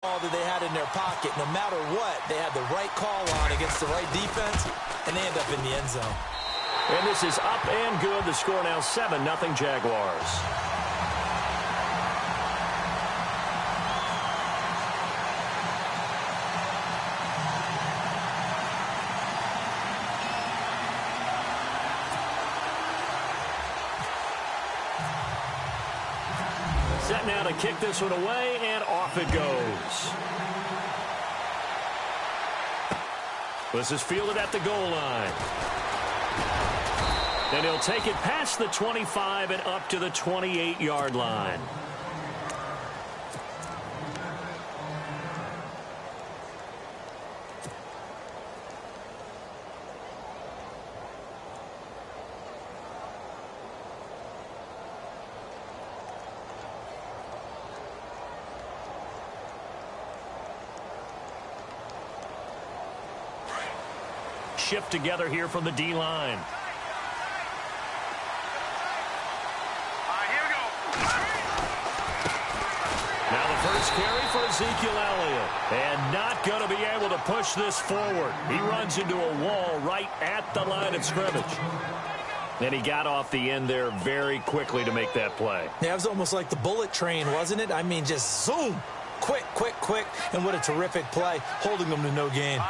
That they had in their pocket. No matter what, they had the right call on against the right defense, and they end up in the end zone. And this is up and good. The score now 7-0 Jaguars. Set now to kick this one away, and off it goes. This is fielded at the goal line. And he'll take it past the 25 and up to the 28-yard line. Shift together here from the D-line. Now the first carry for Ezekiel Elliott. And not going to be able to push this forward. He runs into a wall right at the line of scrimmage. And he got off the end there very quickly to make that play. Yeah, it was almost like the bullet train, wasn't it? I mean, just zoom. Quick, quick, quick. And what a terrific play, holding them to no gain.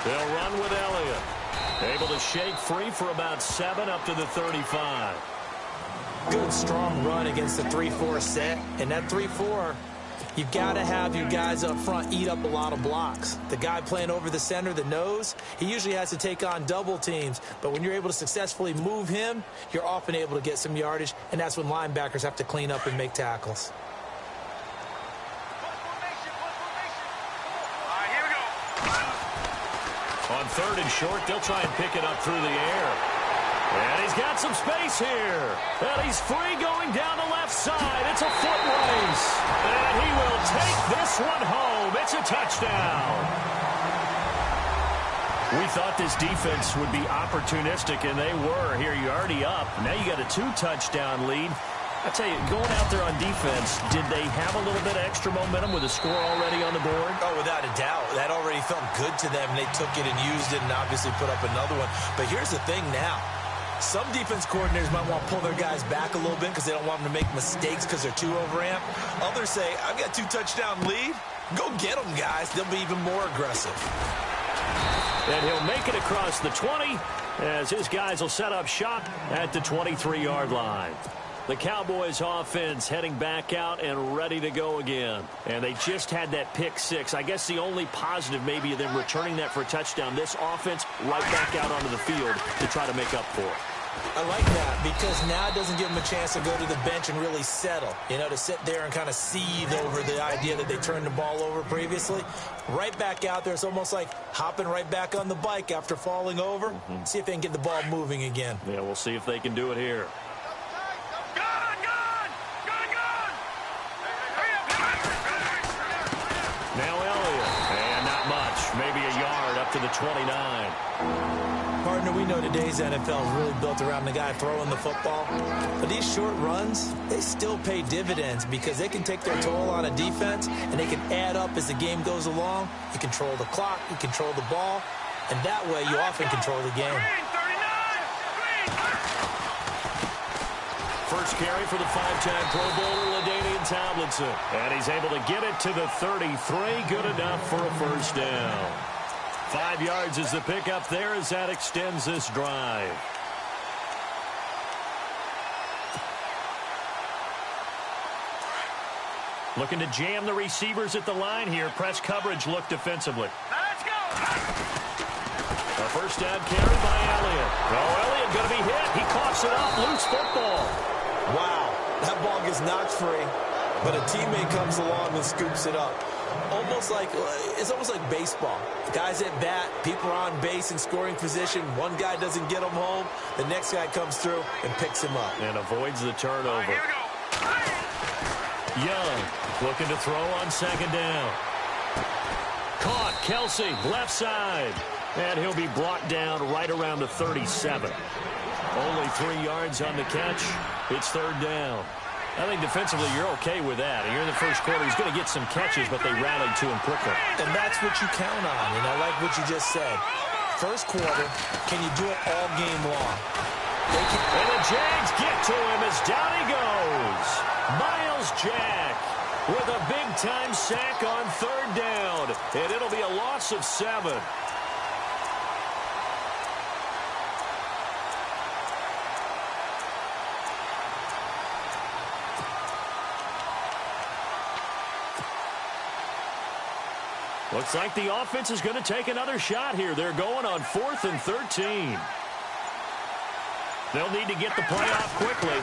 They'll run with Elliott. Able to shake free for about 7 up to the 35. Good, strong run against the 3-4 set. And that 3-4, you've got to have your guys up front eat up a lot of blocks. The guy playing over the center, the nose, he usually has to take on double teams. But when you're able to successfully move him, you're often able to get some yardage. And that's when linebackers have to clean up and make tackles. On 3rd and short, they'll try and pick it up through the air. And he's got some space here. And he's free going down the left side. It's a foot race. And he will take this one home. It's a touchdown. We thought this defense would be opportunistic, and they were. Here, you're already up. Now you got a 2-touchdown lead. I tell you, going out there on defense, did they have a little bit of extra momentum with a score already on the board? Oh, without a doubt. That already felt good to them. They took it and used it and obviously put up another one. But here's the thing now. Some defense coordinators might want to pull their guys back a little bit because they don't want them to make mistakes because they're too overamped. Others say, I've got 2-touchdown lead. Go get them, guys. They'll be even more aggressive. And he'll make it across the 20 as his guys will set up shop at the 23-yard line. The Cowboys offense heading back out and ready to go again. And they just had that pick 6. I guess the only positive maybe of them returning that for a touchdown. This offense right back out onto the field to try to make up for it. I like that because now it doesn't give them a chance to go to the bench and really settle. You know, to sit there and kind of seethe over the idea that they turned the ball over previously. Right back out there, it's almost like hopping right back on the bike after falling over. See if they can get the ball moving again. Yeah, we'll see if they can do it here. Now Elliott, and not much, maybe a yard up to the 29. Partner, we know today's NFL is really built around the guy throwing the football. But these short runs, they still pay dividends because they can take their toll on a defense, and they can add up as the game goes along. You control the clock, you control the ball, and that way you often control the game. First carry for the 5-time Pro Bowler, LaDainian Tomlinson. And he's able to get it to the 33. Good enough for a first down. 5 yards is the pickup there as that extends this drive. Looking to jam the receivers at the line here. Press coverage look defensively. Let's go! A first down carry by Elliott. Oh, Elliott going to be hit. He coughs it up. Loose football. Wow, that ball gets knocked free, but a teammate comes along and scoops it up. It's almost like baseball. Guys at bat, people are on base in scoring position. One guy doesn't get him home. The next guy comes through and picks him up. And avoids the turnover. Here we go. Young looking to throw on second down. Caught, Kelsey, left side. And he'll be brought down right around the 37. Only 3 yards on the catch. It's third down. I think defensively you're okay with that. You're in the first quarter. He's going to get some catches, but they rallied to him quickly. And that's what you count on, and I like what you just said. First quarter, can you do it all game long? And the Jags get to him as down he goes. Miles Jack with a big-time sack on third down, and it'll be a loss of 7. Looks like the offense is going to take another shot here. They're going on 4th and 13. They'll need to get the play off quickly.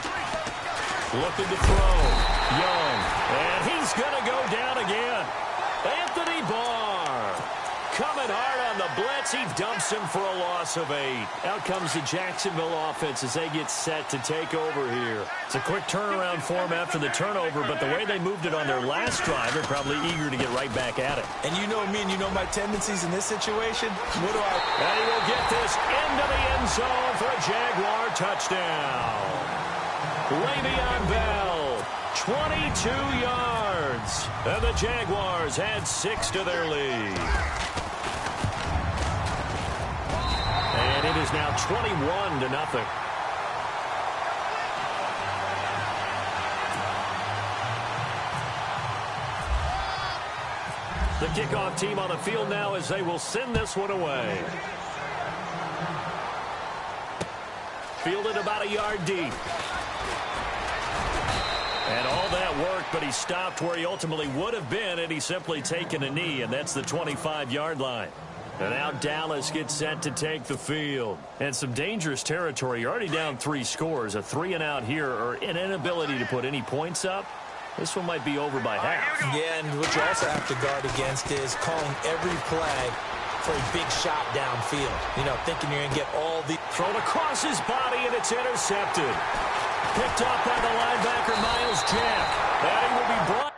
Looking to throw. Young. And he's going to go down again. Anthony Barr. Coming hard on the blitz. He dumps him for a loss of 8. Out comes the Jacksonville offense as they get set to take over here. It's a quick turnaround for them after the turnover, but the way they moved it on their last drive, they're probably eager to get right back at it. And you know me and you know my tendencies in this situation. What do I... And he will get this into the end zone for a Jaguar touchdown. Le'Veon Bell, 22 yards. And the Jaguars add 6 to their lead. And it is now 21-0. The kickoff team on the field now as they will send this one away. Fielded about a yard deep. And all that worked, but he stopped where he ultimately would have been had he simply taken a knee, and that's the 25-yard line. And now Dallas gets set to take the field. And some dangerous territory. You're already down 3 scores. A 3-and-out here, or an inability to put any points up. This one might be over by half. Yeah, and what you also have to guard against is calling every play for a big shot downfield. You know, thinking you're going to get all the... Thrown across his body, and it's intercepted. Picked up by the linebacker, Miles Jack. And he will be brought...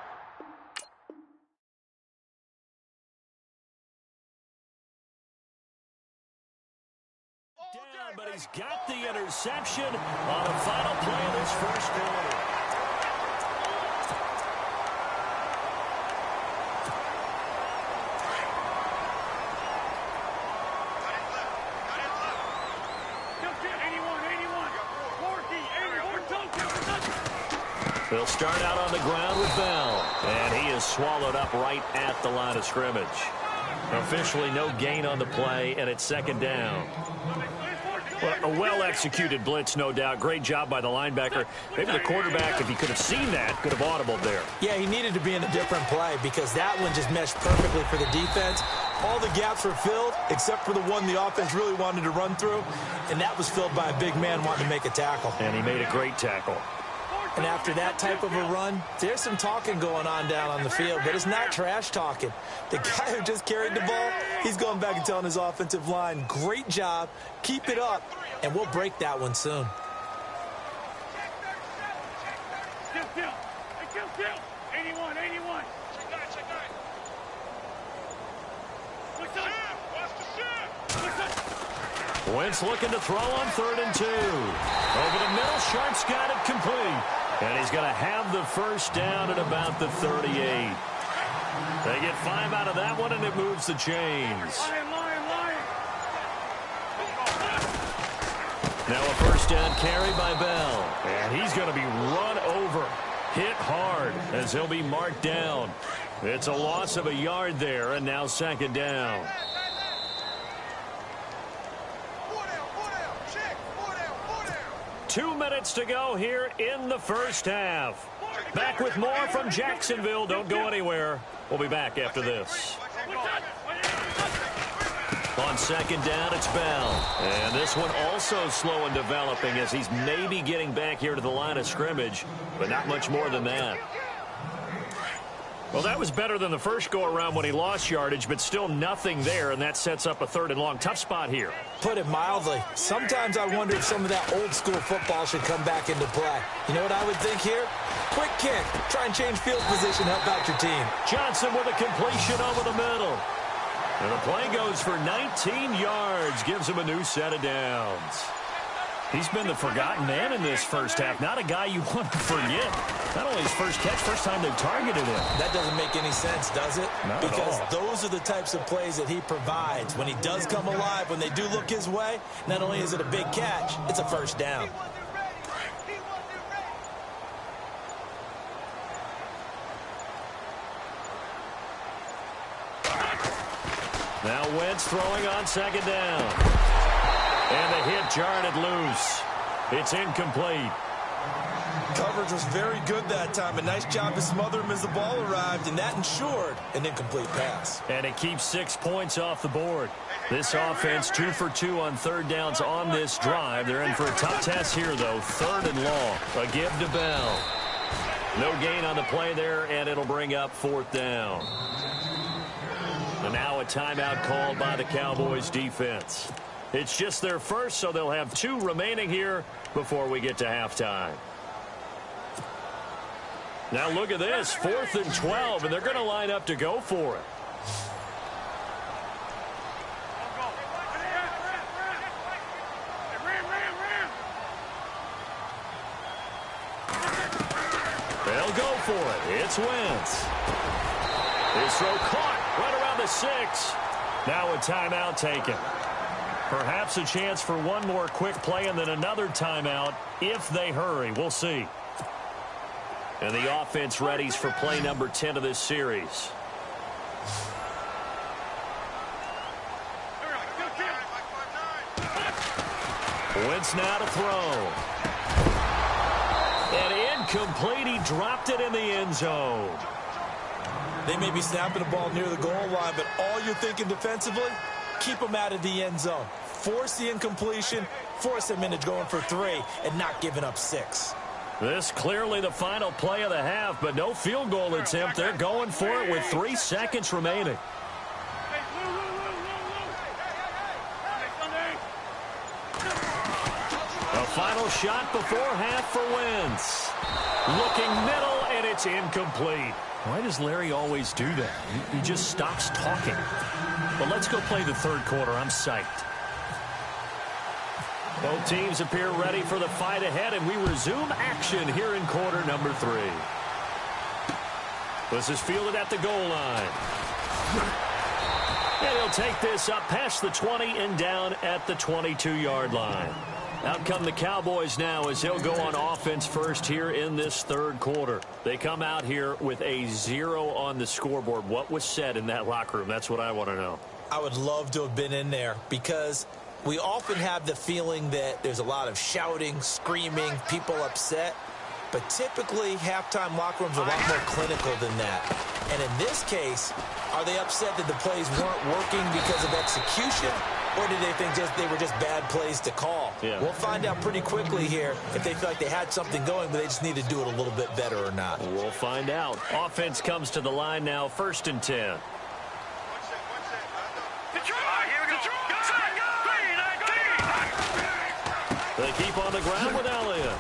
down, but he's got the interception on the final play of this first quarter. They'll start out on the ground with Bell, and he is swallowed up right at the line of scrimmage. Officially no gain on the play, and it's 2nd down. Well, a well-executed blitz, no doubt. Great job by the linebacker. Maybe the quarterback, if he could have seen that, could have audibled there. Yeah, he needed to be in a different play because that one just meshed perfectly for the defense. All the gaps were filled except for the one the offense really wanted to run through, and that was filled by a big man wanting to make a tackle. And he made a great tackle. And after that type of a run, there's some talking going on down on the field, but it's not trash talking. The guy who just carried the ball, he's going back and telling his offensive line, great job, keep it up, and we'll break that one soon. Kill. 81. Check that. Wentz looking to throw on 3rd and 2. Over the middle, Sharp's got it complete. And he's going to have the first down at about the 38. They get 5 out of that one, and it moves the chains. Now a first down carry by Bell. And he's going to be run over, hit hard, as he'll be marked down. It's a loss of a yard there, and now 2nd down. 2 minutes to go here in the first half. Back with more from Jacksonville. Don't go anywhere. We'll be back after this. On 2nd down, it's Bell. And this one also slow in developing as he's maybe getting back here to the line of scrimmage, but not much more than that. Well, that was better than the first go-around when he lost yardage, but still nothing there, and that sets up a 3rd and long. Tough spot here. Put it mildly. Sometimes I wonder if some of that old-school football should come back into play. You know what I would think here? Quick kick. Try and change field position, help out your team. Johnson with a completion over the middle. And the play goes for 19 yards, gives him a new set of downs. He's been the forgotten man in this first half. Not a guy you want to forget. Not only his first catch, first time they've targeted him. That doesn't make any sense, does it? Not because at all. Those are the types of plays that he provides. When he does come alive, when they do look his way, not only is it a big catch, it's a first down. Now Wentz throwing on second down. And the hit jarred it loose. It's incomplete. Coverage was very good that time. A nice job to smother him as the ball arrived, and that ensured an incomplete pass. And it keeps 6 points off the board. This offense 2 for 2 on third downs on this drive. They're in for a tough test here, though. 3rd and long. A give to Bell. No gain on the play there, and it'll bring up 4th down. And now a timeout called by the Cowboys defense. It's just their first, so they'll have 2 remaining here before we get to halftime. Now look at this, 4th and 12, and they're going to line up to go for it. They'll go for it. It's Wentz. His throw caught right around the 6. Now a timeout taken. Perhaps a chance for one more quick play and then another timeout if they hurry. We'll see. And the offense readies for play number 10 of this series. Wentz now to throw. And incomplete. He dropped it in the end zone. They may be snapping the ball near the goal line, but all you're thinking defensively, keep them out of the end zone. Force the incompletion, force them into going for 3, and not giving up 6. This clearly the final play of the half, but no field goal attempt. They're going for it with 3 seconds remaining. A final shot before half for Wentz. Looking middle, and it's incomplete. Why does Larry always do that? He just stops talking. But let's go play the 3rd quarter. I'm psyched. Both teams appear ready for the fight ahead, and we resume action here in quarter number 3. This is fielded at the goal line. And he'll take this up past the 20 and down at the 22-yard line. Out come the Cowboys now as they'll go on offense first here in this 3rd quarter. They come out here with a 0 on the scoreboard. What was said in that locker room? That's what I want to know. I would love to have been in there because we often have the feeling that there's a lot of shouting, screaming, people upset. But typically, halftime locker rooms are a lot more clinical than that. And in this case, are they upset that the plays weren't working because of execution? Or did they think they were just bad plays to call? Yeah. We'll find out pretty quickly here if they feel like they had something going, but they just need to do it a little bit better or not. We'll find out. Offense comes to the line now, 1st and 10. They keep on the ground with Elliott.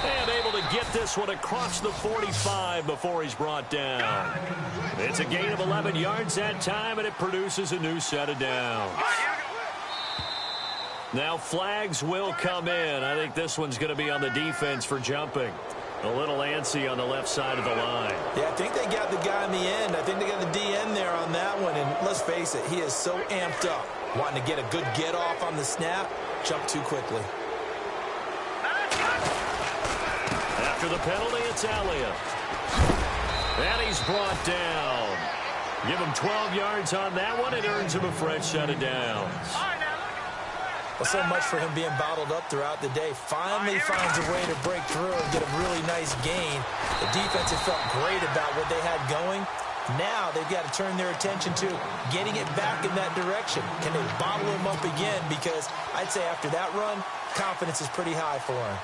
And able to get this one across the 45 before he's brought down. It's a gain of 11 yards that time, and it produces a new set of downs. Now flags will come in. I think this one's going to be on the defense for jumping. A little antsy on the left side of the line. Yeah, I think they got the guy in the end. I think they got the DN there on that one. And let's face it, he is so amped up. Wanting to get a good get off on the snap. Jump too quickly. After the penalty, it's Elliott. And he's brought down. Give him 12 yards on that one. It earns him a fresh set of downs. Well, so much for him being bottled up throughout the day. Finally finds a way to break through and get a really nice gain. The defense has felt great about what they had going. Now they've got to turn their attention to getting it back in that direction. Can they bottle him up again? Because I'd say after that run, confidence is pretty high for him.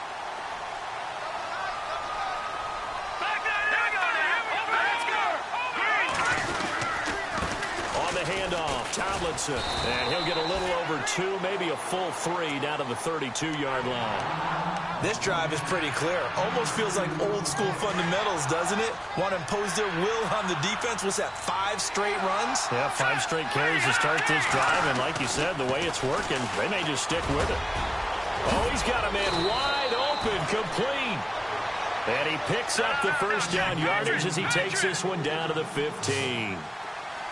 On the handoff, Tomlinson. And he'll get a little over 2, maybe a full 3 down to the 32-yard line. This drive is pretty clear. Almost feels like old school fundamentals, doesn't it? Want to impose their will on the defense. What's that, 5 straight runs? Yeah, 5 straight carries to start this drive. And like you said, the way it's working, they may just stick with it. Oh, he's got a man wide open, complete. And he picks up the first down yardage as he takes this one down to the 15.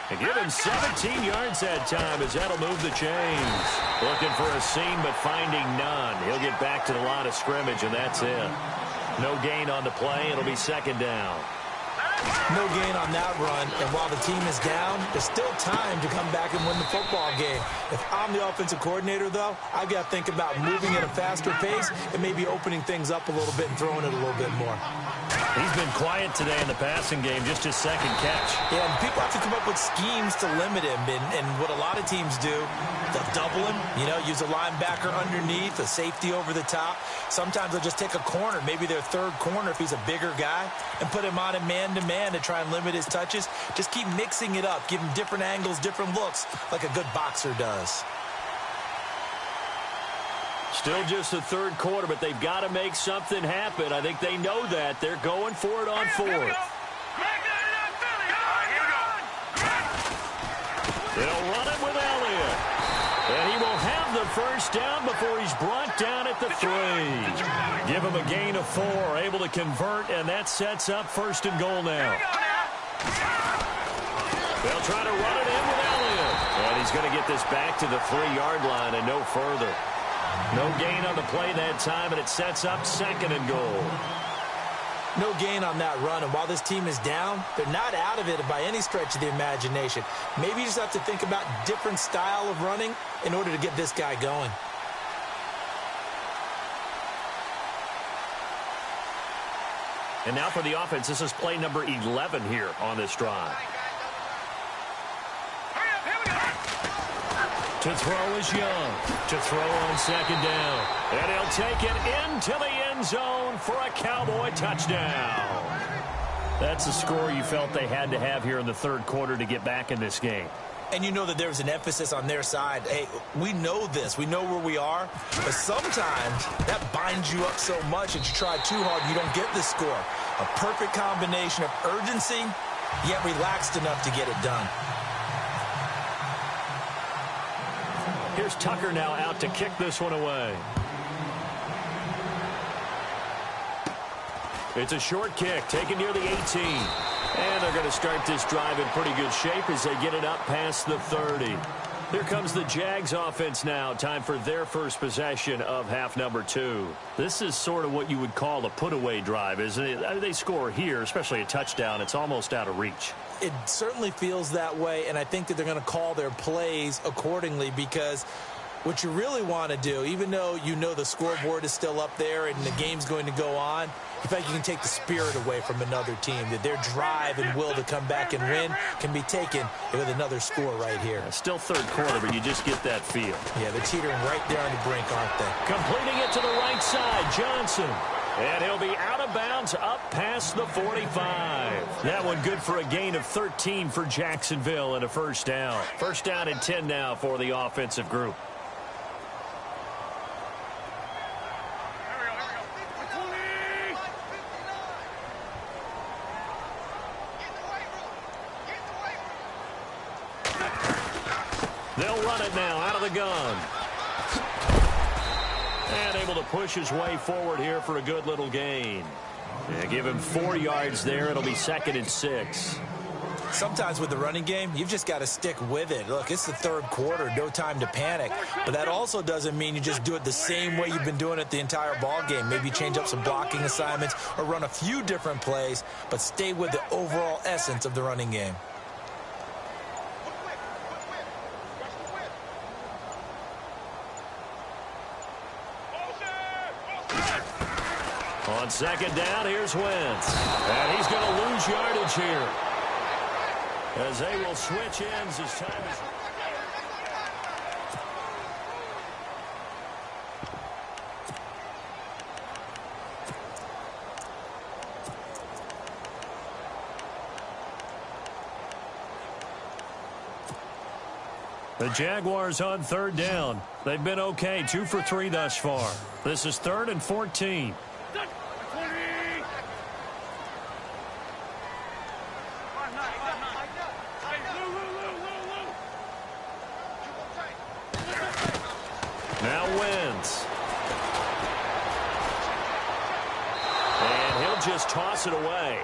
And give him 17 yards that time as that'll move the chains. Looking for a seam, but finding none. He'll get back to the line of scrimmage, and that's it. No gain on the play. It'll be second down. No gain on that run, and while the team is down, there's still time to come back and win the football game. If I'm the offensive coordinator, though, I've got to think about moving at a faster pace and maybe opening things up a little bit and throwing it a little bit more. He's been quiet today in the passing game, just his second catch. Yeah, and people have to come up with schemes to limit him, and what a lot of teams do, they'll double him, use a linebacker underneath, a safety over the top. Sometimes they'll just take a corner, maybe their third corner if he's a bigger guy, and put him on a man-to-man to try and limit his touches. Just keep mixing it up, give him different angles, different looks, like a good boxer does. Still just the third quarter, but they've got to make something happen. I think they know that. They're going for it on fourth. They'll run it with Elliott. And he will have the first down before he's brought down at the 3. Give him a gain of 4, able to convert, and that sets up first and goal now. They'll try to run it in with Elliott. And he's going to get this back to the 3-yard line and no further. No gain on the play that time, and it sets up second and goal. No gain on that run, and while this team is down, they're not out of it by any stretch of the imagination. Maybe you just have to think about different style of running in order to get this guy going. And now for the offense, this is play number 11 here on this drive. To throw is Young. To throw on second down. And he'll take it into the end zone for a Cowboy touchdown. That's the score you felt they had to have here in the third quarter to get back in this game. And you know that there's an emphasis on their side. Hey, we know this. We know where we are. But sometimes that binds you up so much that you try too hard and you don't get the score. A perfect combination of urgency, yet relaxed enough to get it done. Here's Tucker now out to kick this one away. It's a short kick taken near the 18. And they're going to start this drive in pretty good shape as they get it up past the 30. Here comes the Jags offense now. Time for their first possession of half number 2. This is sort of what you would call a put-away drive, isn't it? I mean, they score here, especially a touchdown. It's almost out of reach. It certainly feels that way, and I think that they're going to call their plays accordingly because what you really want to do, even though you know the scoreboard is still up there and the game's going to go on, you think you can take the spirit away from another team, that their drive and will to come back and win can be taken with another score right here. Still third quarter, but you just get that feel. Yeah, they're teetering right there on the brink, aren't they? Completing it to the right side, Johnson. And he'll be out of bounds up past the 45. That one good for a gain of 13 for Jacksonville and a first down. First down and 10 now for the offensive group. They'll run it now out of the gun. And able to push his way forward here for a good little gain. Yeah, give him 4 yards there. It'll be second and 6. Sometimes with the running game, you've just got to stick with it. Look, it's the third quarter, no time to panic. But that also doesn't mean you just do it the same way you've been doing it the entire ball game. Maybe change up some blocking assignments or run a few different plays, but stay with the overall essence of the running game. On second down, here's Wentz. And he's going to lose yardage here, as they will switch ends as time is... The Jaguars on third down. They've been okay, 2 for 3 thus far. This is 3rd and 14. Now Wentz. just toss it away.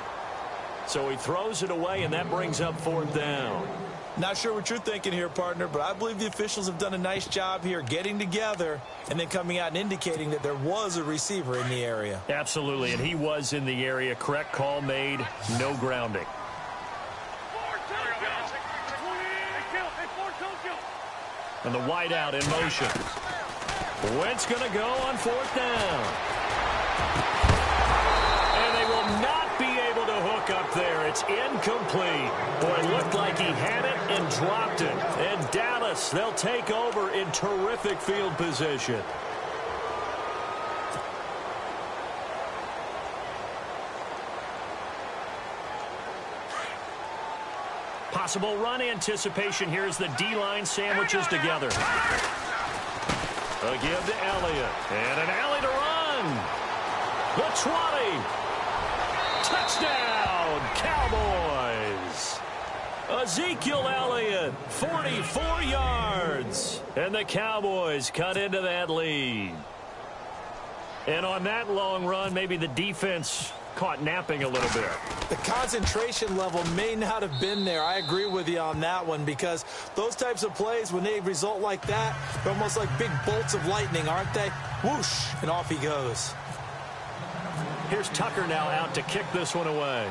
So he throws it away, and that brings up 4th down. Not sure what you're thinking here, partner, but I believe the officials have done a nice job here getting together and then coming out and indicating that there was a receiver in the area. Absolutely, and he was in the area. Correct call made, no grounding. And the wideout in motion. Wentz going to go on 4th down. And they will not be able to hook up there. It's incomplete. Boy, it looked like he had it and dropped it. And Dallas, they'll take over in terrific field position. Possible run anticipation here as the D-line sandwiches together. A give to Elliott. And an alley to run. The 20. Touchdown, Cowboys. Ezekiel Elliott, 44 yards. And the Cowboys cut into that lead. And on that long run, maybe the defense caught napping a little bit. The concentration level may not have been there. I agree with you on that one, because those types of plays, when they result like that, they're almost like big bolts of lightning, aren't they? Whoosh, and off he goes. Here's Tucker now out to kick this one away.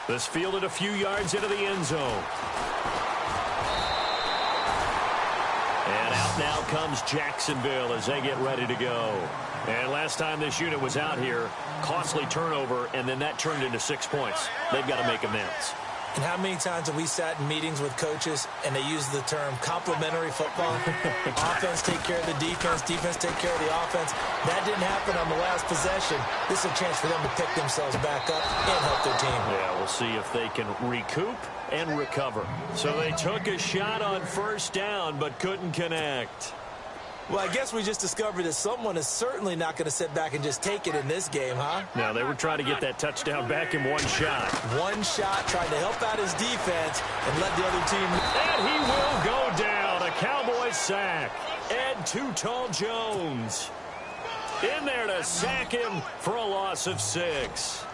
This fielded a few yards into the end zone. And out now comes Jacksonville as they get ready to go. And last time this unit was out here, costly turnover, and then that turned into 6 points. They've got to make amends. And how many times have we sat in meetings with coaches and they use the term complementary football? Offense take care of the defense, defense take care of the offense. That didn't happen on the last possession. This is a chance for them to pick themselves back up and help their team. Yeah, we'll see if they can recoup and recover. So they took a shot on 1st down but couldn't connect. Well, I guess we just discovered that someone is certainly not going to sit back and just take it in this game, huh? No, they were trying to get that touchdown back in one shot. One shot, trying to help out his defense and let the other team... And he will go down. A Cowboys sack. Ed Too Tall Jones in there to sack him for a loss of 6.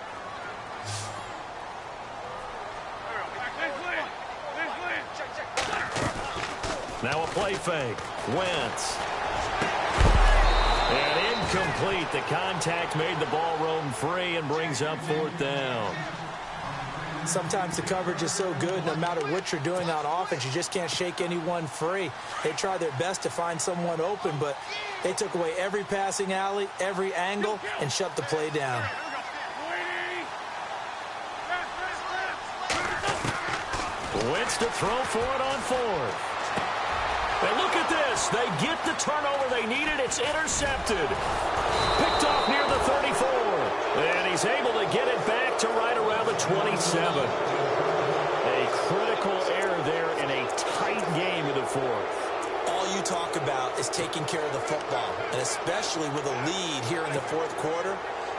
Now a play fake. Wentz. And incomplete. The contact made the ball roam free and brings up 4th down. Sometimes the coverage is so good, no matter what you're doing on offense, you just can't shake anyone free. They try their best to find someone open, but they took away every passing alley, every angle, and shut the play down. Wentz to throw for it on 4th. And look at this. They get the turnover they needed. It's intercepted. Picked off near the 34. And he's able to get it back to right around the 27. A critical error there in a tight game in the 4th. All you talk about is taking care of the football, and especially with a lead here in the 4th quarter.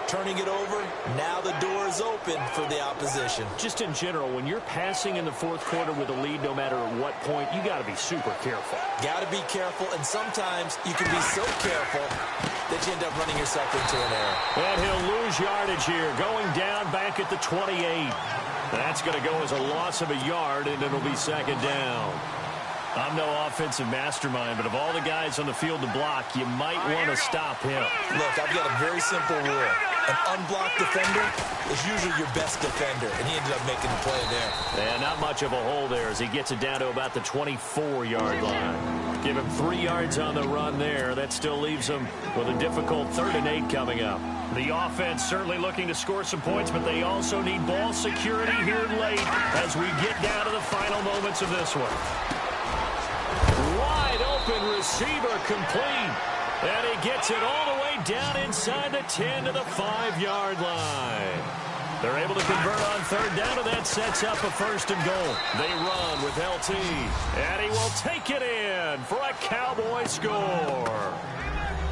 Turning it over, now the door is open for the opposition. Just in general, when you're passing in the 4th quarter with a lead, no matter at what point, you got to be super careful. Got to be careful, and sometimes you can be so careful that you end up running yourself into an error. And he'll lose yardage here, going down back at the 28. That's going to go as a loss of a yard, and it'll be 2nd down. I'm no offensive mastermind, but of all the guys on the field to block, you might want to stop him. Look, I've got a very simple rule. An unblocked defender is usually your best defender, and he ended up making the play there. And not much of a hole there as he gets it down to about the 24-yard line. Give him 3 yards on the run there. That still leaves him with a difficult 3rd and 8 coming up. The offense certainly looking to score some points, but they also need ball security here late as we get down to the final moments of this one. Wide open receiver complete. And he gets it all the way down inside the 10 to the 5-yard line. They're able to convert on 3rd down, and that sets up a 1st and goal. They run with LT. And he will take it in for a Cowboy score.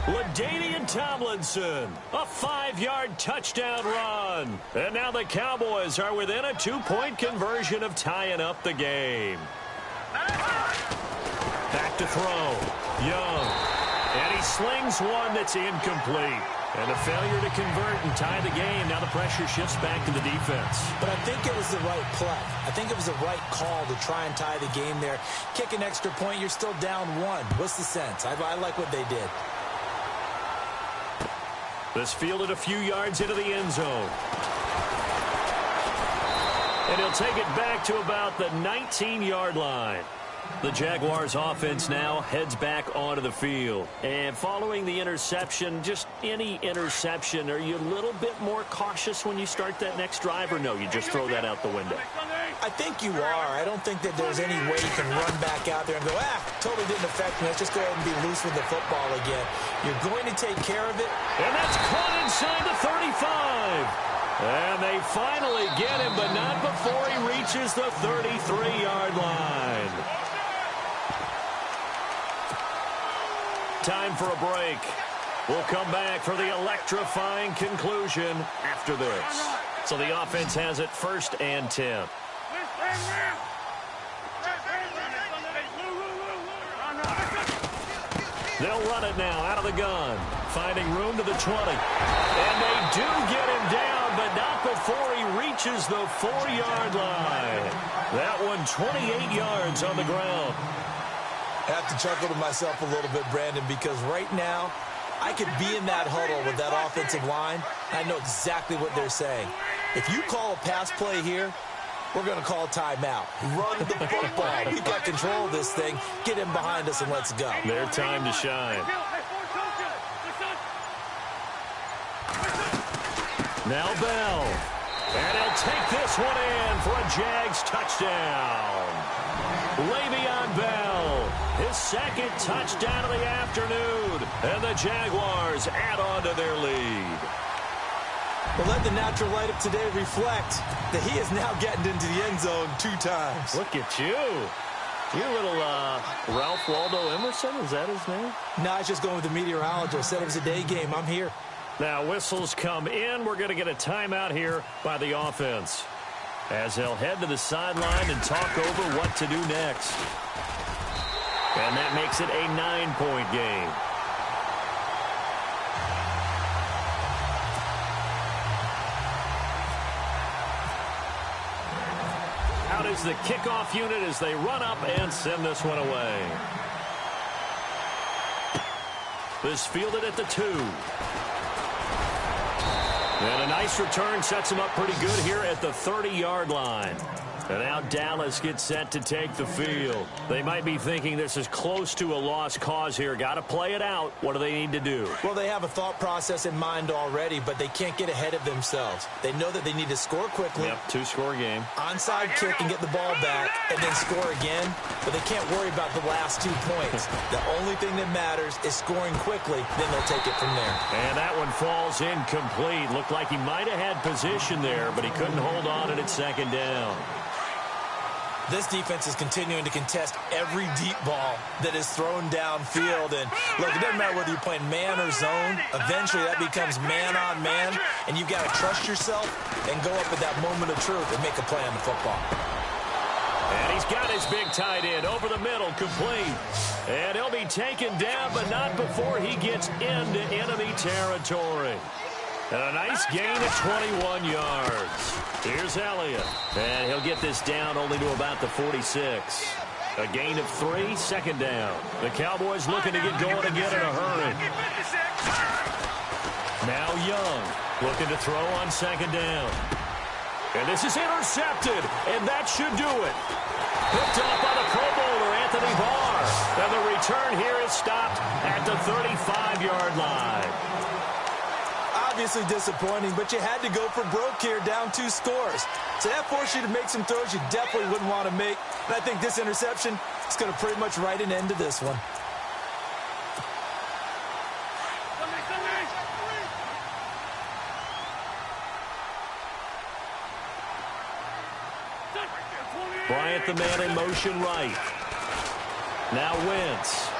LaDainian Tomlinson, a 5-yard touchdown run. And now the Cowboys are within a 2-point conversion of tying up the game. Back to throw. Young. And he slings one that's incomplete. And a failure to convert and tie the game. Now the pressure shifts back to the defense. But I think it was the right play. I think it was the right call to try and tie the game there. Kick an extra point, you're still down one. What's the sense? I like what they did. This fielded a few yards into the end zone. And he'll take it back to about the 19-yard line. The Jaguars offense now heads back onto the field. And following the interception, just any interception, are you a little bit more cautious when you start that next drive, or no, you just throw that out the window? I think you are. I don't think that there's any way you can run back out there and go, totally didn't affect me. Let's just go ahead and be loose with the football again. You're going to take care of it. And that's caught inside the 35. And they finally get him, but not before he reaches the 33-yard line. Time for a break. We'll come back for the electrifying conclusion after this. So the offense has it 1st and 10. They'll run it now out of the gun, finding room to the 20. And they do get him down, but not before he reaches the 4-yard line. That one 28 yards on the ground. I have to chuckle to myself a little bit, Brandon, because right now I could be in that huddle with that offensive line. I know exactly what they're saying. If you call a pass play here, we're going to call a timeout. Run the football. We've got control of this thing. Get him behind us and let's go. Their time to shine. Now Bell. And he'll take this one in for a Jags touchdown. Le'Veon Bell, his 2nd touchdown of the afternoon. And the Jaguars add on to their lead. Well, let the natural light of today reflect that he is now getting into the end zone 2 times. Look at you. You little Ralph Waldo Emerson, is that his name? No, I was just going with the meteorologist. Said it was a day game. I'm here. Now whistles come in. We're going to get a timeout here by the offense, as they'll head to the sideline and talk over what to do next. And that makes it a 9-point game. Out is the kickoff unit as they run up and send this one away. This fielded at the 2. And a nice return sets him up pretty good here at the 30-yard line. And now Dallas gets set to take the field. They might be thinking this is close to a lost cause here. Got to play it out. What do they need to do? Well, they have a thought process in mind already, but they can't get ahead of themselves. They know that they need to score quickly. Yep, 2-score game. Onside kick and get the ball back and then score again. But they can't worry about the last 2 points. The only thing that matters is scoring quickly. Then they'll take it from there. And that one falls incomplete. Looked like he might have had position there, but he couldn't hold on at 2nd down. This defense is continuing to contest every deep ball that is thrown downfield. And, look, it doesn't matter whether you're playing man or zone. Eventually, that becomes man-on-man, and you've got to trust yourself and go up at that moment of truth and make a play on the football. And he's got his big tight end over the middle, complete. And he'll be taken down, but not before he gets into enemy territory. And a nice gain of 21 yards. Here's Elliott. And he'll get this down only to about the 46. A gain of 3, 2nd down. The Cowboys looking to get going again in a hurry. Now Young looking to throw on 2nd down. And this is intercepted, and that should do it. Picked off by the Pro Bowler, Anthony Barr. And the return here is stopped at the 35-yard line. Obviously disappointing, but you had to go for broke here, down 2 scores. So that forced you to make some throws you definitely wouldn't want to make. And I think this interception is going to pretty much write an end to this one. Bryant, the man in motion right. Now Wentz.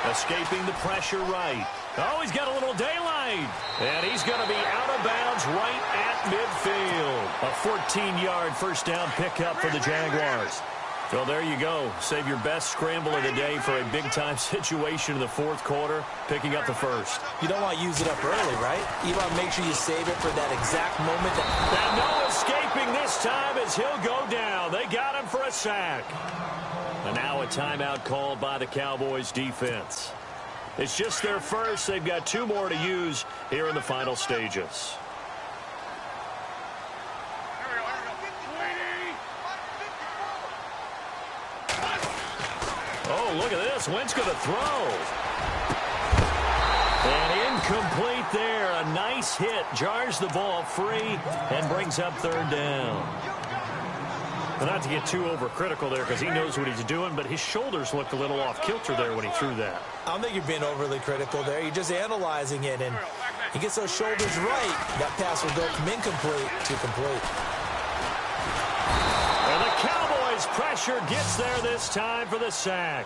Escaping the pressure right. Oh, he's got a little daylight. And he's going to be out of bounds right at midfield. A 14-yard 1st down pickup for the Jaguars. Well, there you go. Save your best scramble of the day for a big-time situation in the fourth quarter, picking up the first. You don't want to use it up early, right? You want to make sure you save it for that exact moment. And no escaping this time as he'll go down. They got him for a sack. And now a timeout called by the Cowboys defense. It's just their first. They've got 2 more to use here in the final stages. Oh, look at this. Wentz going to throw. And incomplete there. A nice hit. Jars the ball free and brings up 3rd down. Well, not to get too overcritical there because he knows what he's doing, but his shoulders looked a little off kilter there when he threw that. I don't think you're being overly critical there. You're just analyzing it, and he gets those shoulders right. That pass will go from incomplete to complete. And the Cowboys pressure gets there this time for the sack.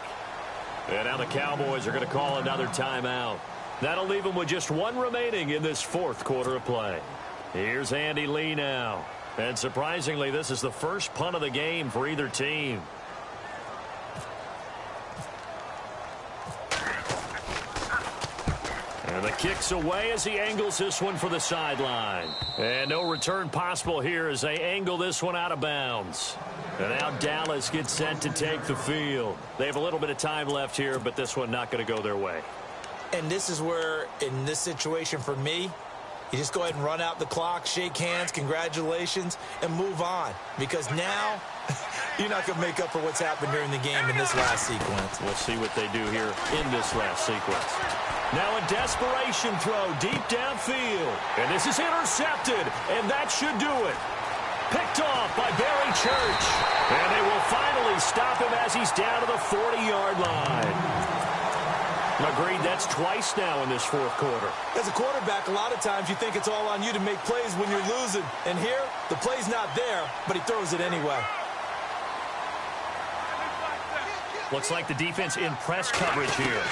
And now the Cowboys are going to call another timeout. That'll leave them with just 1 remaining in this fourth quarter of play. Here's Andy Lee now. And surprisingly, this is the first punt of the game for either team. And the kick's away as he angles this one for the sideline. And no return possible here as they angle this one out of bounds. And now Dallas gets set to take the field. They have a little bit of time left here, but this one not going to go their way. And this is where, in this situation for me, you just go ahead and run out the clock, shake hands, congratulations, and move on. Because now, you're not going to make up for what's happened during the game in this last sequence. We'll see what they do here in this last sequence. Now a desperation throw deep downfield. And this is intercepted, and that should do it. Picked off by Barry Church. And they will finally stop him as he's down to the 40-yard line. Agreed, that's twice now in this fourth quarter. As a quarterback, a lot of times you think it's all on you to make plays when you're losing. And here, the play's not there, but he throws it anyway. Looks like the defense in press coverage here.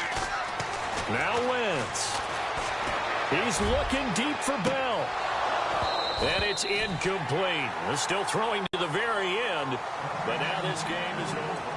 Now Wentz. He's looking deep for Bell. And it's incomplete. They're still throwing to the very end, but now this game is over.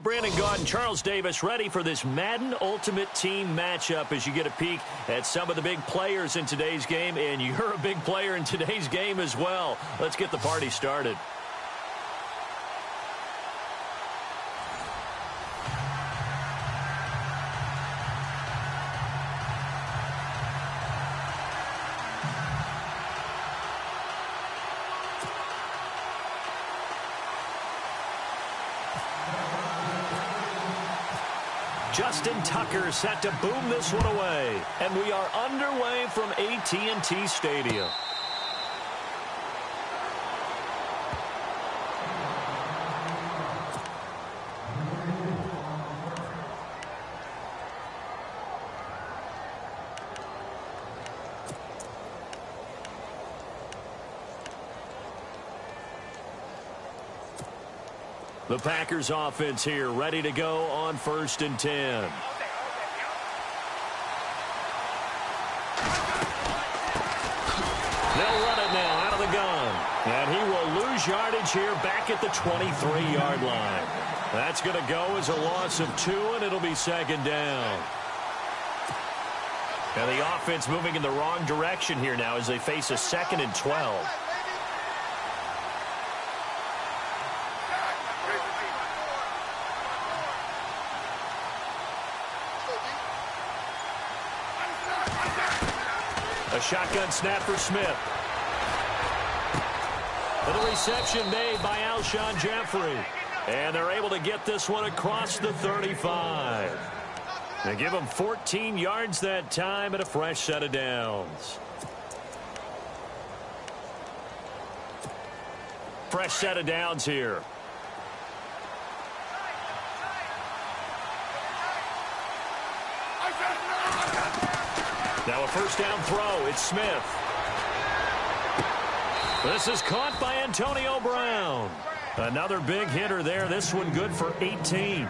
Brandon Gaud and Charles Davis ready for this Madden Ultimate Team matchup as you get a peek at some of the big players in today's game, and you're a big player in today's game as well. Let's get the party started. Justin Tucker set to boom this one away. And we are underway from AT&T Stadium. The Packers offense here, ready to go on 1st and 10. They'll run it now out of the gun. And he will lose yardage here back at the 23-yard line. That's going to go as a loss of 2, and it'll be 2nd down. And the offense moving in the wrong direction here now as they face a 2nd and 12. A shotgun snap for Smith. And a reception made by Alshon Jeffrey. And they're able to get this one across the 35. They give him 14 yards that time and a fresh set of downs. Fresh set of downs here. Now a 1st down throw. It's Smith. This is caught by Antonio Brown. Another big hitter there. This one good for 18.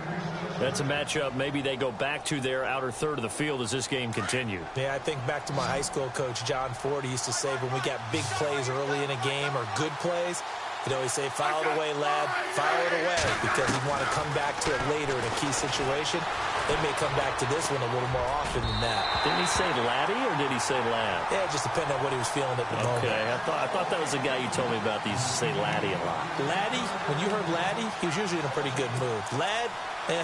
That's a matchup maybe they go back to their outer third of the field as this game continues. Yeah, I think back to my high school coach, John Ford. He used to say when we got big plays early in a game or good plays, he'd always say, file it away, lad, file it away, because he'd want to come back to it later in a key situation. They may come back to this one a little more often than that. Didn't he say laddie or did he say lad? Yeah, it just depended on what he was feeling at the moment. Okay, I thought that was the guy you told me about. He used to say laddie a lot. Laddie, when you heard laddie, he was usually in a pretty good mood. Lad, eh.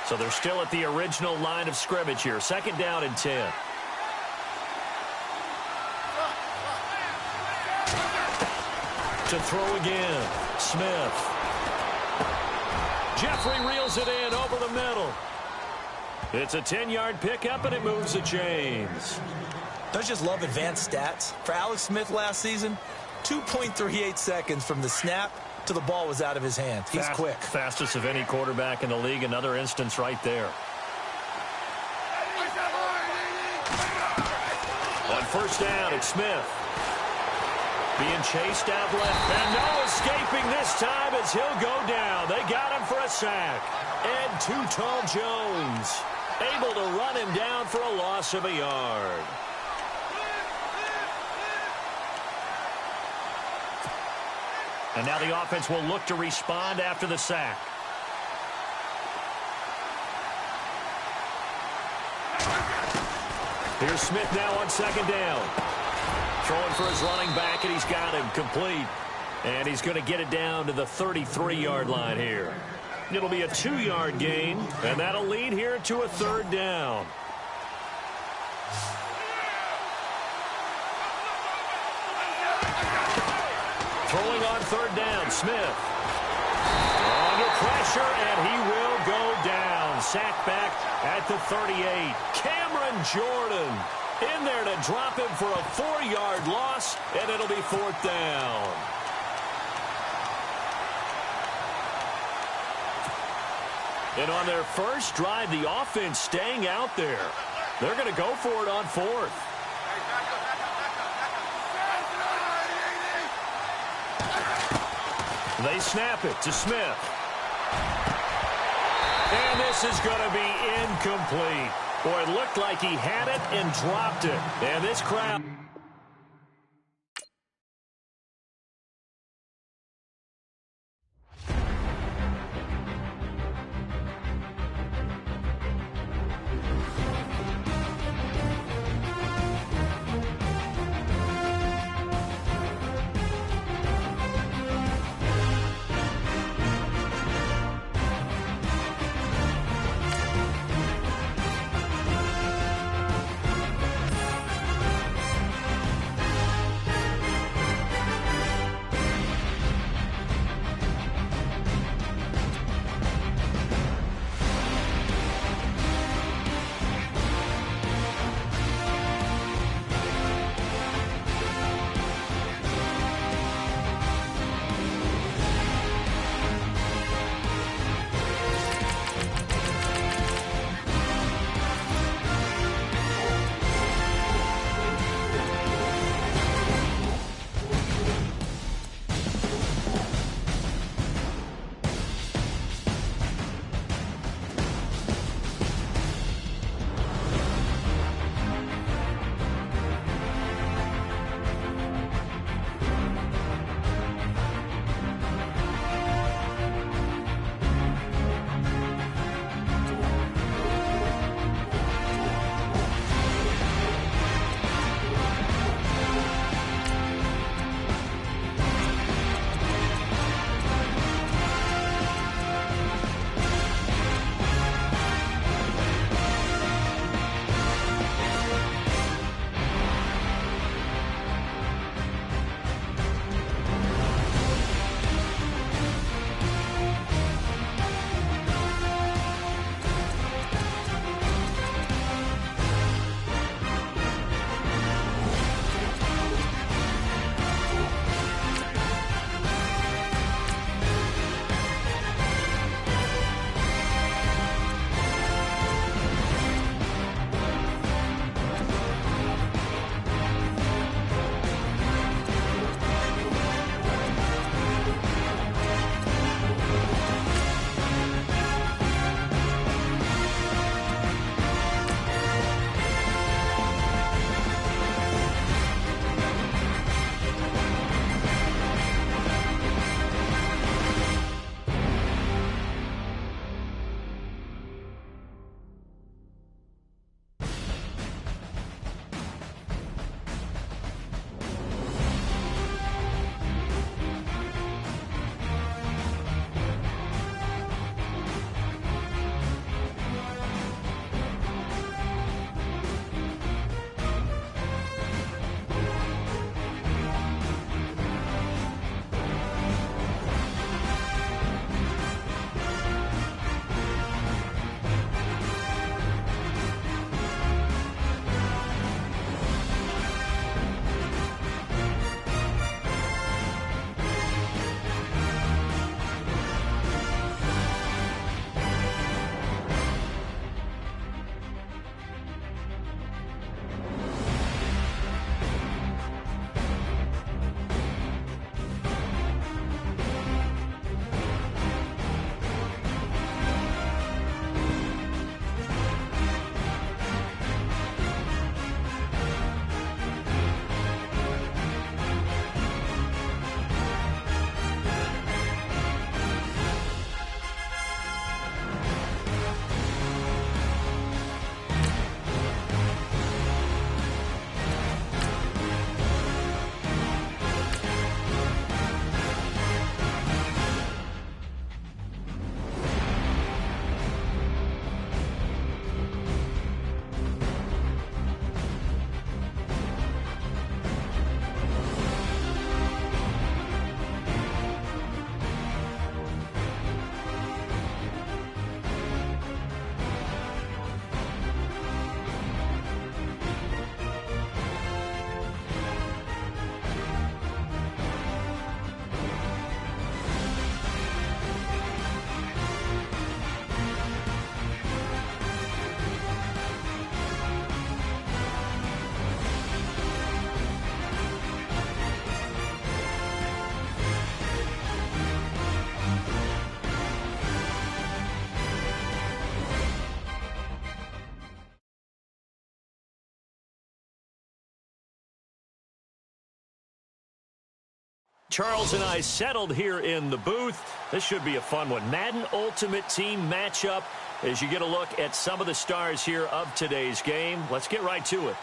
So they're still at the original line of scrimmage here. 2nd down and 10. To throw again. Smith. Jeffrey reels it in over the middle. It's a 10-yard pickup, and it moves the chains. Don't you just love advanced stats? For Alex Smith last season, 2.38 seconds from the snap to the ball was out of his hands. He's quick. Fastest of any quarterback in the league. Another instance right there. On 1st down, it's Smith. Being chased out left. And no escaping this time as he'll go down. They got him for a sack. And Too-Tall Jones able to run him down for a loss of a yard. And now the offense will look to respond after the sack. Here's Smith now on 2nd down. Throwing for his running back, and he's got him complete. And he's going to get it down to the 33-yard line here. It'll be a 2-yard gain, and that'll lead here to a 3rd down. Throwing on 3rd down, Smith. Under pressure, and he will go down. Sacked back at the 38. Cameron Jordan in there to drop him for a 4-yard loss, and it'll be 4th down. And on their first drive, the offense staying out there. They're going to go for it on 4th. They snap it to Smith. And this is going to be incomplete. Boy, it looked like he had it and dropped it. And this crowd... Charles and I settled here in the booth. This should be a fun one. Madden Ultimate Team matchup as you get a look at some of the stars here of today's game. Let's get right to it.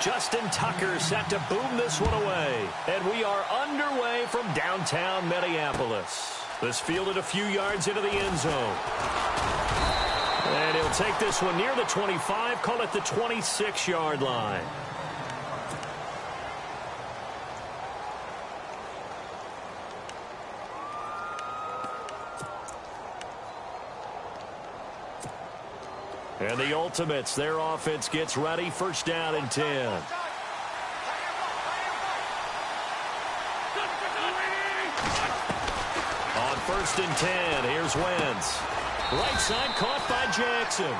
Justin Tucker set to boom this one away. And we are underway from downtown Minneapolis. This fielded a few yards into the end zone. And he'll take this one near the 25, call it the 26-yard line. And the Ultimates, their offense gets ready. First down and 10. On first and 10, here's Wentz. Right side caught by Jackson.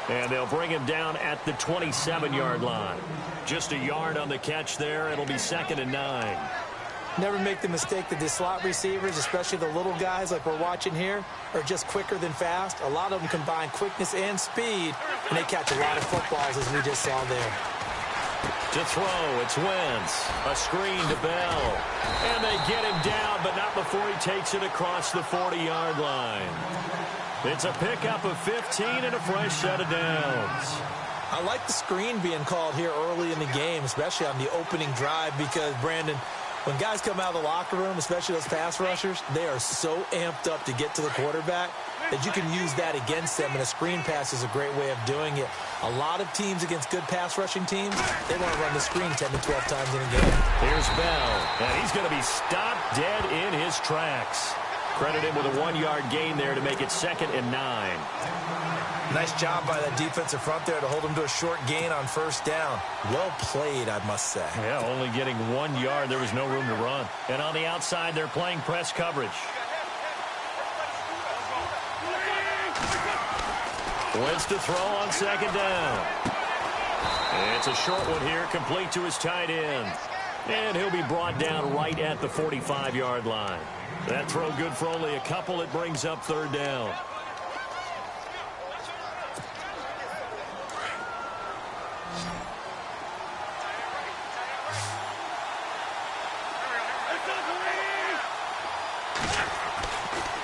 And they'll bring him down at the 27-yard line. Just a yard on the catch there. It'll be 2nd and 9. Never make the mistake that the slot receivers, especially the little guys like we're watching here, are just quicker than fast. A lot of them combine quickness and speed, and they catch a lot of footballs, as we just saw there. To throw, it's Wentz. A screen to Bell. And they get him down, but not before he takes it across the 40-yard line. It's a pickup of 15 and a fresh set of downs. I like the screen being called here early in the game, especially on the opening drive, because, Brandon, when guys come out of the locker room, especially those pass rushers, they are so amped up to get to the quarterback that you can use that against them, and a screen pass is a great way of doing it. A lot of teams against good pass rushing teams, they want to run the screen 10 to 12 times in a game. Here's Bell, and he's going to be stopped dead in his tracks. Credit him with a 1-yard gain there to make it 2nd and 9. Nice job by that defensive front there to hold him to a short gain on first down. Well played, I must say. Yeah, only getting 1 yard. There was no room to run. And on the outside, they're playing press coverage. Wentz to throw on 2nd down. And it's a short one here, complete to his tight end. And he'll be brought down right at the 45-yard line. That throw good for only a couple. It brings up 3rd down.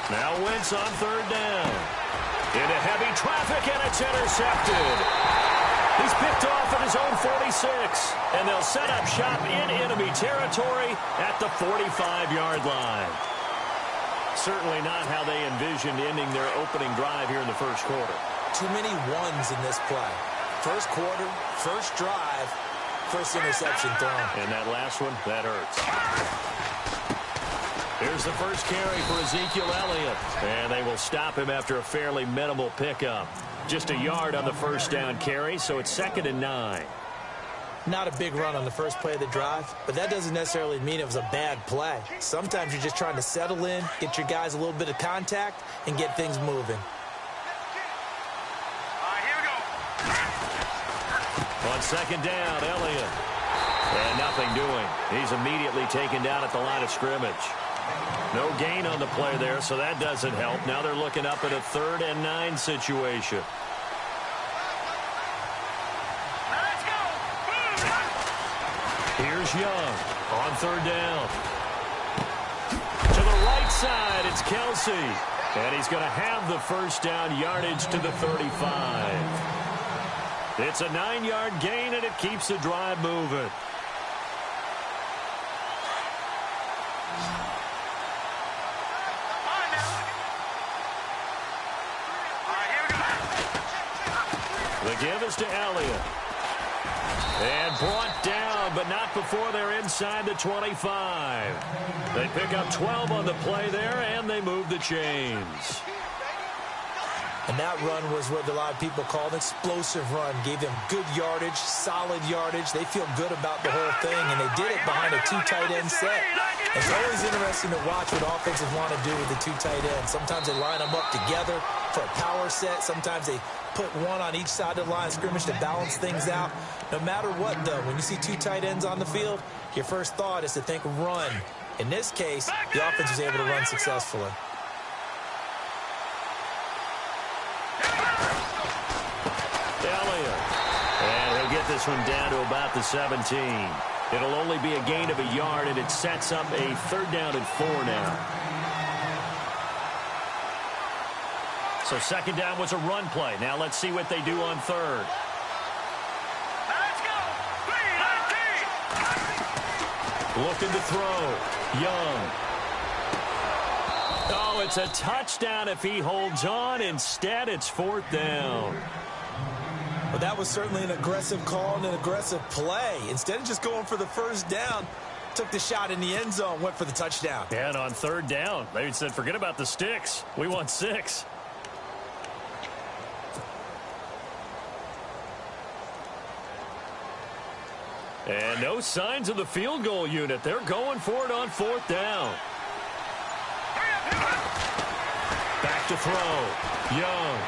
Now Wentz on 3rd down. Into heavy traffic, and it's intercepted. He's picked off at his own 46, and they'll set up shop in enemy territory at the 45-yard line. Certainly not how they envisioned ending their opening drive here in the first quarter. Too many ones in this play. First quarter, first drive, first interception thrown. And that last one, that hurts. Here's the first carry for Ezekiel Elliott. And they will stop him after a fairly minimal pickup. Just a yard on the first down carry, so it's 2nd and 9. Not a big run on the first play of the drive, but that doesn't necessarily mean it was a bad play. Sometimes you're just trying to settle in, get your guys a little bit of contact, and get things moving. All right, here we go. On 2nd down, Elliott. And nothing doing. He's immediately taken down at the line of scrimmage. No gain on the play there, so that doesn't help. Now they're looking up at a 3rd and 9 situation. Let's go. Here's Young on 3rd down. To the right side, it's Kelsey. And he's going to have the first down yardage to the 35. It's a 9-yard gain, and it keeps the drive moving. The give is to Elliott. And brought down, but not before they're inside the 25. They pick up 12 on the play there, and they move the chains. And that run was what a lot of people call an explosive run. Gave them good yardage, solid yardage. They feel good about the whole thing, and they did it behind a 2 tight end set. It's always interesting to watch what offenses want to do with the 2 tight ends. Sometimes they line them up together for a power set. Sometimes they put one on each side of the line of scrimmage to balance things out. No matter what, though, when you see 2 tight ends on the field, your first thought is to think run. In this case, the offense was able to run successfully. Elliott. And he'll get this one down to about the 17. It'll only be a gain of a yard, and it sets up a 3rd down and 4 now. So 2nd down was a run play. Now let's see what they do on 3rd. Let's go. Looking to throw. Young. Oh, it's a touchdown if he holds on. Instead, it's 4th down. Well, that was certainly an aggressive call and an aggressive play. Instead of just going for the 1st down, took the shot in the end zone, went for the touchdown. And on 3rd down, they said, forget about the sticks. We want 6. And no signs of the field goal unit. They're going for it on 4th down. Back to throw. Young.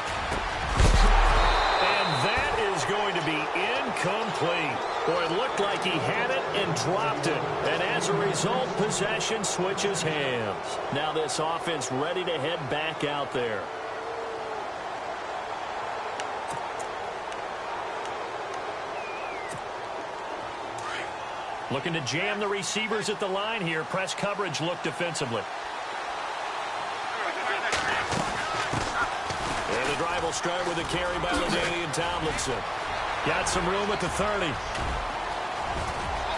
And that is going to be incomplete. Boy, it looked like he had it and dropped it. And as a result, possession switches hands. Now this offense ready to head back out there. Looking to jam the receivers at the line here. Press coverage look defensively. And the drive will start with a carry by LaDainian Tomlinson. Got some room at the 30.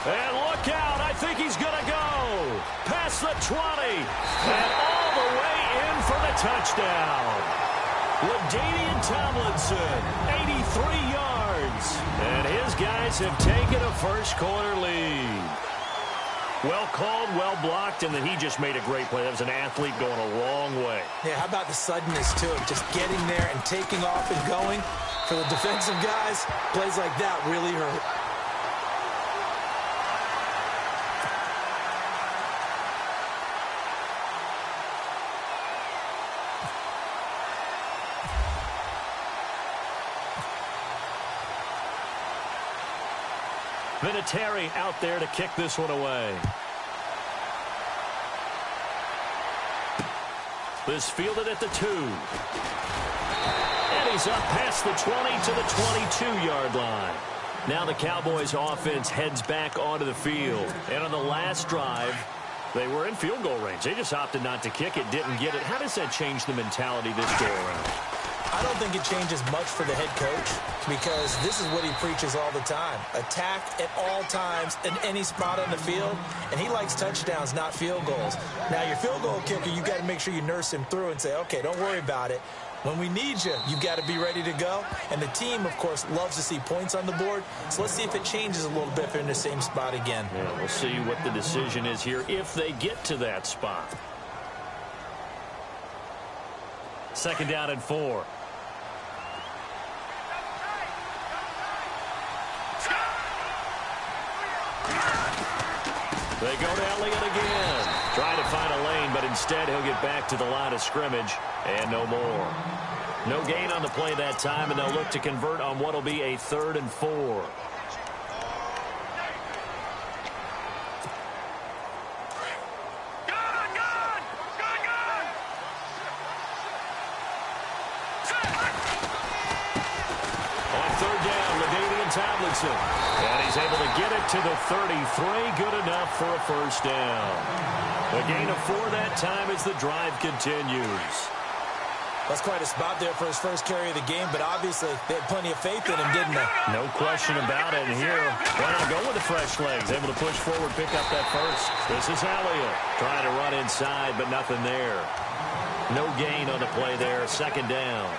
And look out. I think he's going to go. Past the 20. And all the way in for the touchdown. LaDainian Tomlinson, 83 yards. And his guys have taken a first-quarter lead. Well called, well blocked, and then he just made a great play. That was an athlete going a long way. Yeah, how about the suddenness to it? Just getting there and taking off and going. For the defensive guys, plays like that really hurt. Vinatieri out there to kick this one away. This fielded at the 2. And he's up past the 20 to the 22-yard line. Now the Cowboys offense heads back onto the field. And on the last drive, they were in field goal range. They just opted not to kick it, didn't get it. How does that change the mentality this go around? I don't think it changes much for the head coach because this is what he preaches all the time. Attack at all times in any spot on the field, and he likes touchdowns, not field goals. Now, your field goal kicker, you got to make sure you nurse him through and say, okay, don't worry about it. When we need you, you've got to be ready to go. And the team, of course, loves to see points on the board. So let's see if it changes a little bit if they're in the same spot again. Yeah, we'll see what the decision is here if they get to that spot. 2nd down and 4. They go to Elliott again. Trying to find a lane, but instead he'll get back to the line of scrimmage and no more. No gain on the play that time, and they'll look to convert on what will be a 3rd and 4. On 3rd down, LaDainian Tomlinson. And he's able to get it to the 33. Good enough for a 1st down. A gain of 4 that time as the drive continues. That's quite a spot there for his first carry of the game, but obviously they had plenty of faith in him, didn't they? No question about it. And here, why not go with the fresh legs? Able to push forward, pick up that first. This is Elliott trying to run inside, but nothing there. No gain on the play there. 2nd down.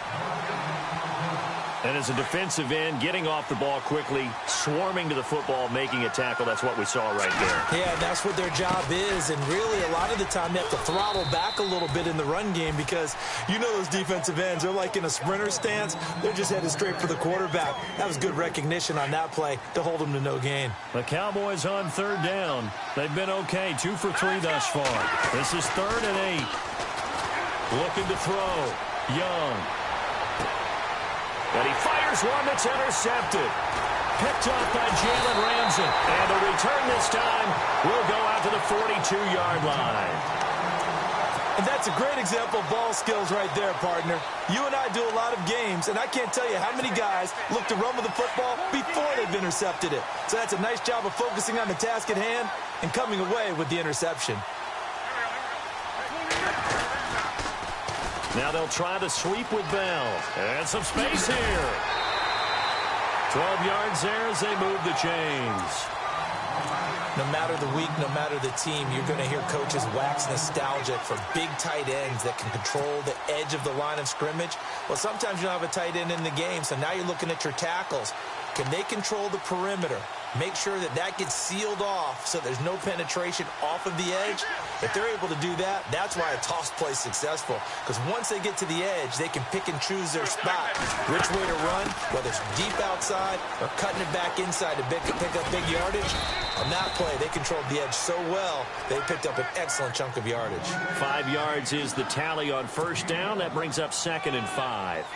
And as a defensive end, getting off the ball quickly, swarming to the football, making a tackle, that's what we saw right there. Yeah, that's what their job is. And really, a lot of the time, they have to throttle back a little bit in the run game because you know those defensive ends, they're like in a sprinter stance. They're just headed straight for the quarterback. That was good recognition on that play to hold them to no gain. The Cowboys on 3rd down. They've been okay, 2 for 3 thus far. This is 3rd and 8. Looking to throw. Young. And he fires one that's intercepted. Picked off by Jalen Ramsey. And the return this time will go out to the 42-yard line. And that's a great example of ball skills right there, partner. You and I do a lot of games, and I can't tell you how many guys look to run with the football before they've intercepted it. So that's a nice job of focusing on the task at hand and coming away with the interception. Now they'll try the sweep with Bell. And some space here. 12 yards there as they move the chains. No matter the week, no matter the team, you're going to hear coaches wax nostalgic for big tight ends that can control the edge of the line of scrimmage. Well, sometimes you don't have a tight end in the game, so now you're looking at your tackles. Can they control the perimeter? Make sure that that gets sealed off so there's no penetration off of the edge. If they're able to do that, that's why a toss play is successful. Because once they get to the edge, they can pick and choose their spot. Which way to run, whether it's deep outside or cutting it back inside to pick up big yardage. On that play, they controlled the edge so well, they picked up an excellent chunk of yardage. 5 yards is the tally on first down. That brings up 2nd and 5.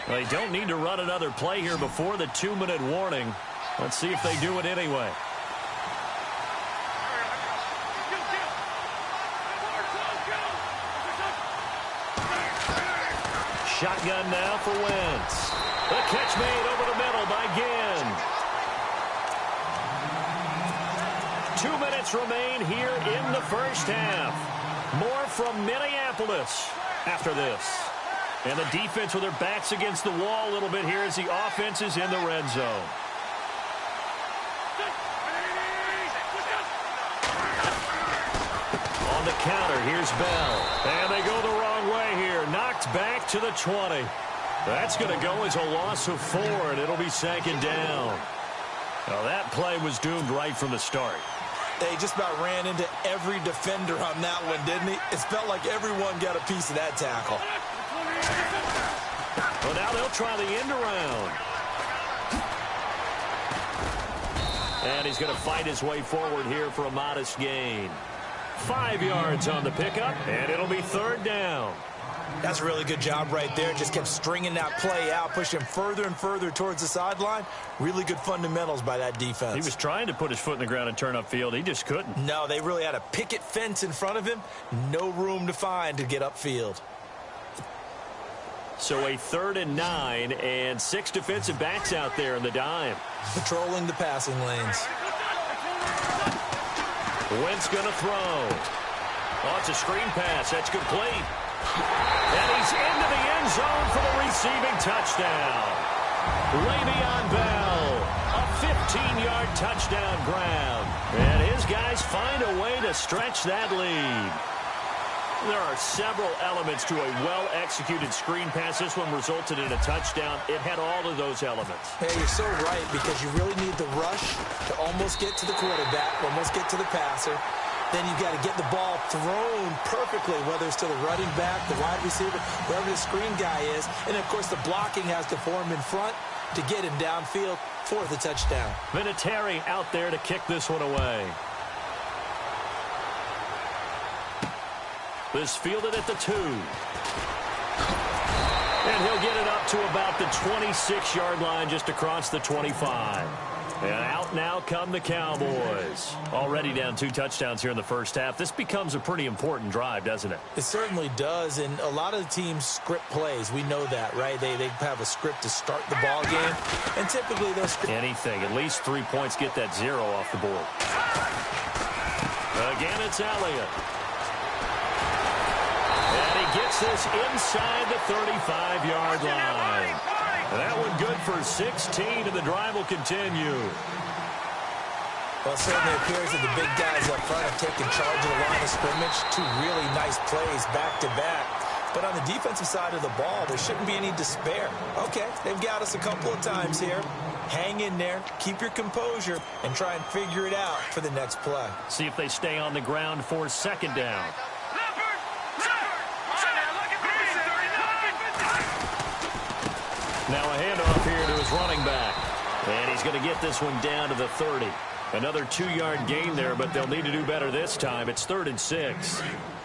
Well, they don't need to run another play here before the 2-minute warning. Let's see if they do it anyway. Shotgun now for Wentz. The catch made over the middle by Ginn. 2 minutes remain here in the first half. More from Minneapolis after this. And the defense with their backs against the wall a little bit here as the offense is in the red zone. On the counter, here's Bell. And they go the wrong way here. Knocked back to the 20. That's going to go as a loss of 4, and it'll be 2nd down. Now that play was doomed right from the start. They just about ran into every defender on that one, didn't he? It felt like everyone got a piece of that tackle. Well, now they'll try the end around. And he's going to fight his way forward here for a modest gain. 5 yards on the pickup, and it'll be 3rd down. That's a really good job right there. Just kept stringing that play out, pushing further and further towards the sideline. Really good fundamentals by that defense. He was trying to put his foot in the ground and turn upfield. He just couldn't. No, they really had a picket fence in front of him. No room to find to get upfield. So a 3rd and 9 and 6 defensive backs out there in the dime. Patrolling the passing lanes. Wentz going to throw. Oh, it's a screen pass. That's complete. And he's into the end zone for the receiving touchdown. Le'Veon Bell, a 15-yard touchdown grab. And his guys find a way to stretch that lead. There are several elements to a well-executed screen pass. This one resulted in a touchdown. It had all of those elements. Hey, you're so right, because you really need the rush to almost get to the quarterback, almost get to the passer. Then you've got to get the ball thrown perfectly, whether it's to the running back, the wide receiver, wherever the screen guy is. And, of course, the blocking has to form in front to get him downfield for the touchdown. Vinatieri out there to kick this one away. This fielded at the 2. And he'll get it up to about the 26-yard line, just across the 25. And out now come the Cowboys. Already down 2 touchdowns here in the first half. This becomes a pretty important drive, doesn't it? It certainly does, and a lot of the teams script plays. We know that, right? They have a script to start the ball game, and typically those script... Anything. At least 3 points get that 0 off the board. Again, it's Elliott. And he gets this inside the 35-yard line. That one good for 16, and the drive will continue. Well, it certainly appears that the big guys up front have taken charge of the line of scrimmage. 2 really nice plays back-to-back. But on the defensive side of the ball, there shouldn't be any despair. Okay, they've got us a couple of times here. Hang in there, keep your composure, and try and figure it out for the next play. See if they stay on the ground for 2nd down. Now a handoff here to his running back. And he's going to get this one down to the 30. Another 2-yard gain there, but they'll need to do better this time. It's 3rd and 6.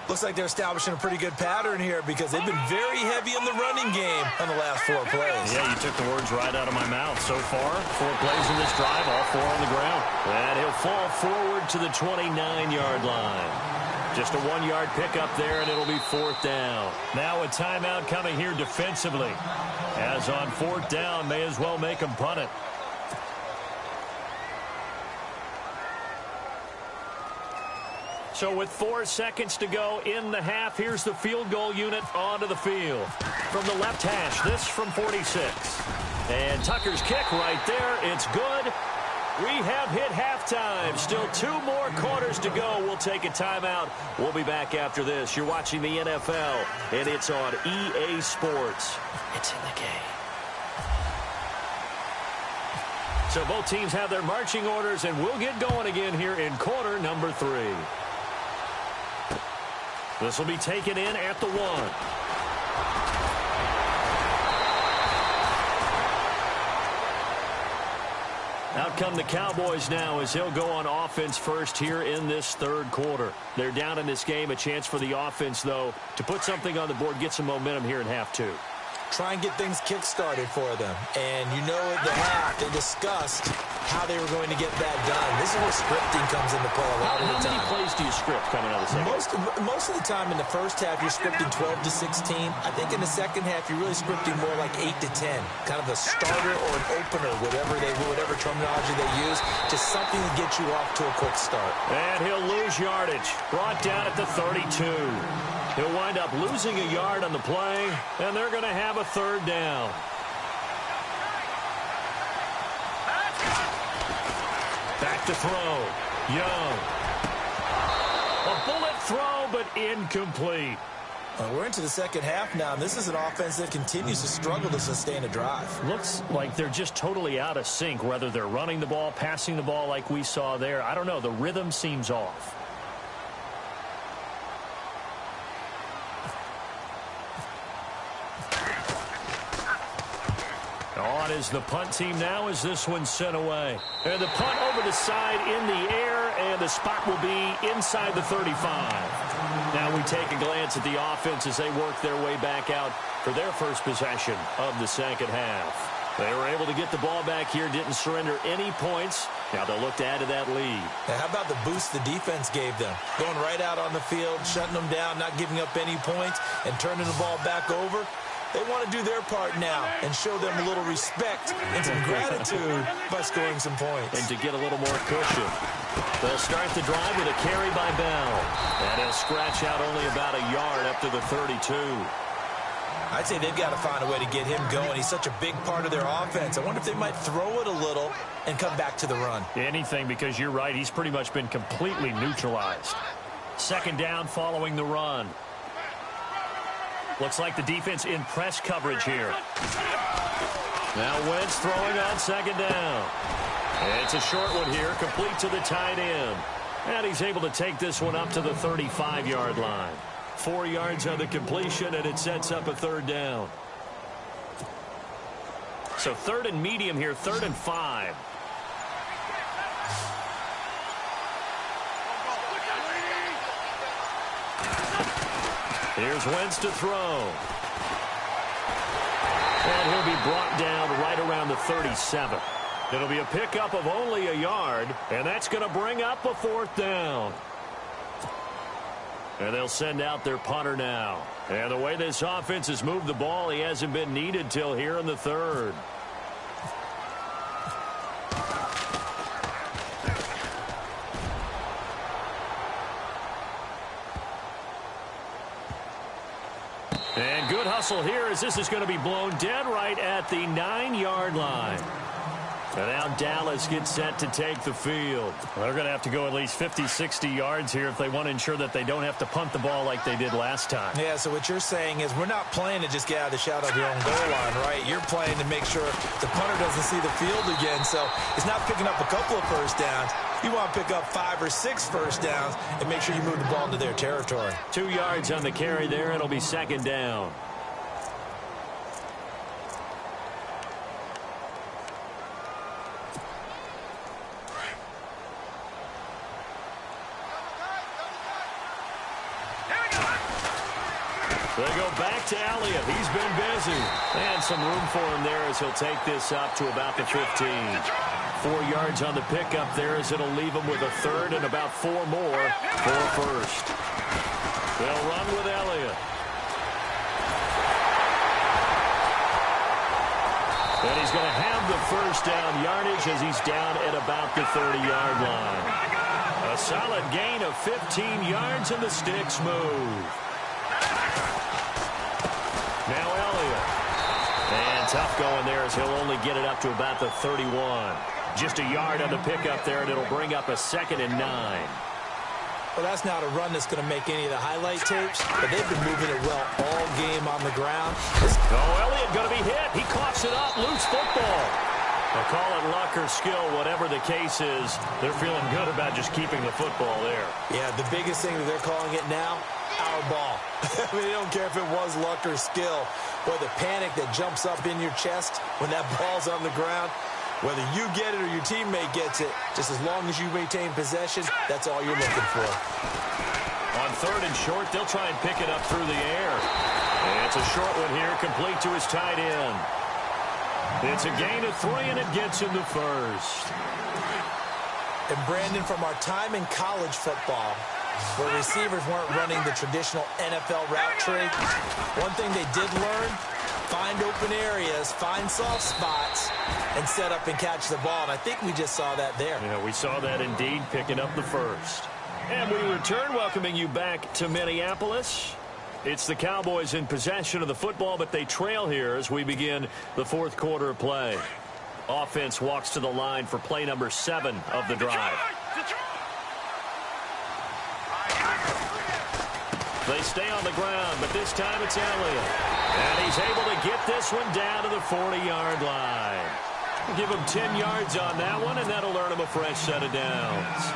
Looks like they're establishing a pretty good pattern here because they've been very heavy in the running game on the last 4 plays. Yeah, you took the words right out of my mouth. So far, 4 plays in this drive, all 4 on the ground. And he'll fall forward to the 29-yard line. Just a 1-yard pickup there, and it'll be 4th down. Now a timeout coming here defensively. As on 4th down, may as well make them punt it. So with 4 seconds to go in the half, here's the field goal unit onto the field. From the left hash, this from 46. And Tucker's kick right there. It's good. We have hit halftime. Still 2 more quarters to go. We'll take a timeout. We'll be back after this. You're watching the NFL, and it's on EA Sports. It's in the game. So both teams have their marching orders, and we'll get going again here in quarter number 3. This will be taken in at the 1. Out come the Cowboys now as he'll go on offense first here in this 3rd quarter. They're down in this game. A chance for the offense, though, to put something on the board, get some momentum here in half 2. Try and get things kick-started for them. And you know at the half, they discussed how they were going to get that done. This is where scripting comes into play a lot of the time. How many plays do you script coming out of the second? Most of the time in the first half, you're scripting 12 to 16. I think in the second half, you're really scripting more like 8 to 10. Kind of a starter or an opener, whatever terminology they use, just something to get you off to a quick start. And he'll lose yardage. Brought down at the 32. He'll wind up losing a yard on the play, and they're going to have a 3rd down. Back to throw. Young. A bullet throw, but incomplete. We're into the second half now, and this is an offense that continues to struggle to sustain a drive. Looks like they're just totally out of sync, whether they're running the ball, passing the ball like we saw there. I don't know. The rhythm seems off. On is the punt team now as this one's sent away. And the punt over the side in the air, and the spot will be inside the 35. Now we take a glance at the offense as they work their way back out for their first possession of the second half. They were able to get the ball back here, didn't surrender any points. Now they'll look to add to that lead. Now how about the boost the defense gave them? Going right out on the field, shutting them down, not giving up any points, and turning the ball back over. They want to do their part now and show them a little respect and some gratitude by scoring some points. And to get a little more cushion. They'll start the drive with a carry by Bell. And he'll scratch out only about a yard up to the 32. I'd say they've got to find a way to get him going. He's such a big part of their offense. I wonder if they might throw it a little and come back to the run. Anything, because you're right. He's pretty much been completely neutralized. 2nd down following the run. Looks like the defense in press coverage here. Now Wentz throwing on 2nd down. It's a short one here, complete to the tight end. And he's able to take this one up to the 35-yard line. 4 yards on the completion, and it sets up a 3rd down. So 3rd and medium here, 3rd and 5. Here's Wentz to throw. And he'll be brought down right around the 37. It'll be a pickup of only a yard, and that's going to bring up a 4th down. And they'll send out their punter now. And the way this offense has moved the ball, he hasn't been needed till here in the 3rd. And good hustle here as this is going to be blown dead right at the 9-yard line. And now Dallas gets set to take the field. Well, they're going to have to go at least 50, 60 yards here if they want to ensure that they don't have to punt the ball like they did last time. Yeah, so what you're saying is we're not playing to just get out of the shadow of your own goal line, right? You're playing to make sure the punter doesn't see the field again. So it's not picking up a couple of first downs. You want to pick up 5 or 6 first downs and make sure you move the ball into their territory. 2 yards on the carry there. It'll be 2nd down. They go back to Elliott. He's been busy. And some room for him there as he'll take this up to about the 15. 4 yards on the pickup there as it'll leave him with a third and about 4 more for a first. They'll run with Elliott. And he's going to have the first down yardage as he's down at about the 30-yard line. A solid gain of 15 yards and the sticks move. Now Elliott. And tough going there as he'll only get it up to about the 31. Just a yard on the pickup there, and it'll bring up a 2nd and 9. Well, that's not a run that's going to make any of the highlight tapes, but they've been moving it well all game on the ground. Oh, Elliott going to be hit. He coughs it up. Loose football. They'll call it luck or skill, whatever the case is. They're feeling good about just keeping the football there. Yeah, the biggest thing that they're calling it now, our ball. I mean, they don't care if it was luck or skill. Boy, the panic that jumps up in your chest when that ball's on the ground, whether you get it or your teammate gets it, just as long as you maintain possession, that's all you're looking for. On 3rd and short, they'll try and pick it up through the air. And it's a short one here, complete to his tight end. It's a gain of 3, and it gets him the first. And Brandon, from our time in college football, where receivers weren't running the traditional NFL route tree, one thing they did learn, find open areas, find soft spots, and set up and catch the ball. And I think we just saw that there. Yeah, we saw that indeed, picking up the first. And we return, welcoming you back to Minneapolis. It's the Cowboys in possession of the football, but they trail here as we begin the 4th quarter of play. Offense walks to the line for play number 7 of the drive. They stay on the ground, but this time it's Elliott. And he's able to get this one down to the 40-yard line. Give him 10 yards on that one, and that'll earn him a fresh set of downs.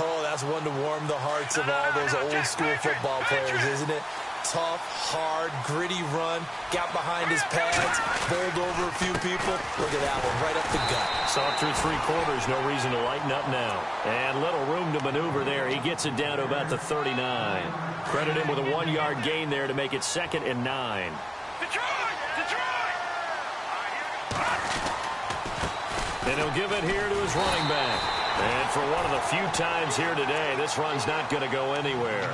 Oh, that's one to warm the hearts of all those old-school football players, isn't it? Tough, hard, gritty run, got behind his pads, bowled over a few people. Look at that one, right up the gut. Saw through 3 quarters, no reason to lighten up now. And little room to maneuver there. He gets it down to about the 39. Credit him with a 1-yard gain there to make it 2nd and 9. And he'll give it here to his running back. And for one of the few times here today, this run's not going to go anywhere.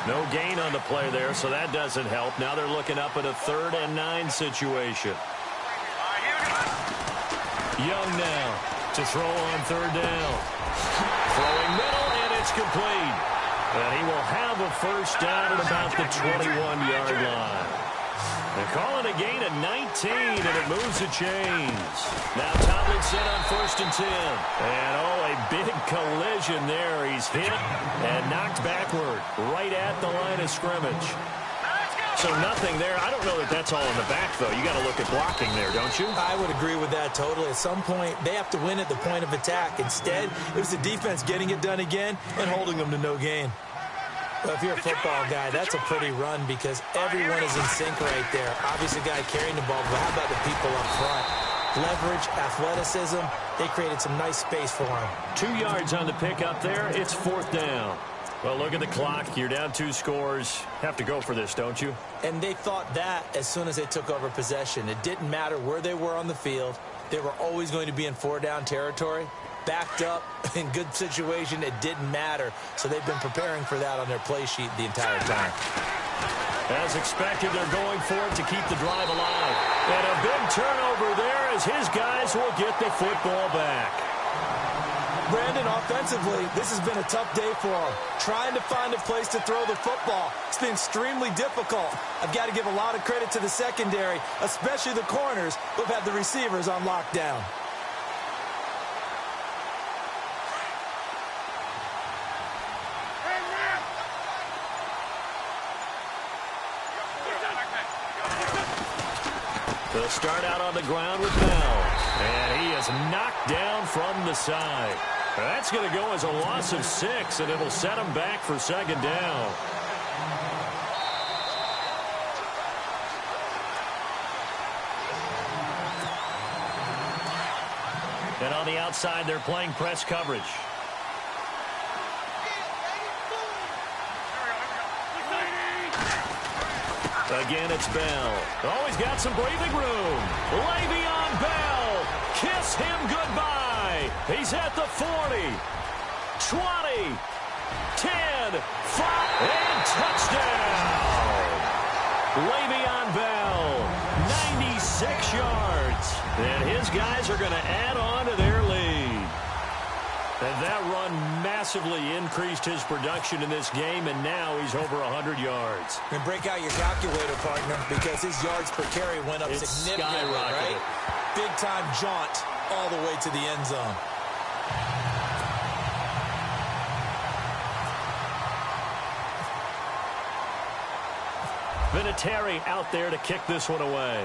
No gain on the play there, so that doesn't help. Now they're looking up at a 3rd and 9 situation. Young now to throw on 3rd down. Throwing middle, and it's complete. And he will have a first down at about the 21-yard line. They're calling a gain of 19, and it moves the chains. Now Tomlinson on 1st and 10. And, oh, a big collision there. He's hit and knocked backward right at the line of scrimmage. So nothing there. I don't know that that's all in the back, though. You got to look at blocking there, don't you? I would agree with that totally. At some point, they have to win at the point of attack. Instead, it was the defense getting it done again and holding them to no gain. Well, if you're a football guy, that's a pretty run because everyone is in sync right there. Obviously, the guy carrying the ball, but how about the people up front? Leverage, athleticism, they created some nice space for him. 2 yards on the pickup there. It's 4th down. Well, look at the clock. You're down 2 scores. Have to go for this, don't you? And they thought that as soon as they took over possession. It didn't matter where they were on the field. They were always going to be in 4-down territory. Backed up, in good situation, it didn't matter. So they've been preparing for that on their play sheet the entire time. As expected, they're going for it to keep the drive alive. And a big turnover there as his guys will get the football back. Brandon, offensively, this has been a tough day for him. Trying to find a place to throw the football. It's been extremely difficult. I've got to give a lot of credit to the secondary, especially the corners who have had the receivers on lockdown. They'll start out on the ground with Bell. And he is knocked down from the side. That's going to go as a loss of 6, and it'll set him back for 2nd down. And on the outside, they're playing press coverage. Again, it's Bell. Oh, he's got some breathing room. Le'Veon Bell. Kiss him goodbye. He's at the 40, 20, 10, 5, and touchdown. Le'Veon Bell, 96 yards. And his guys are going to add on to their lead. And that run massively increased his production in this game, and now he's over 100 yards. And break out your calculator, partner, because his yards per carry went up significantly, right? Big-time jaunt all the way to the end zone. Vinatieri out there to kick this one away.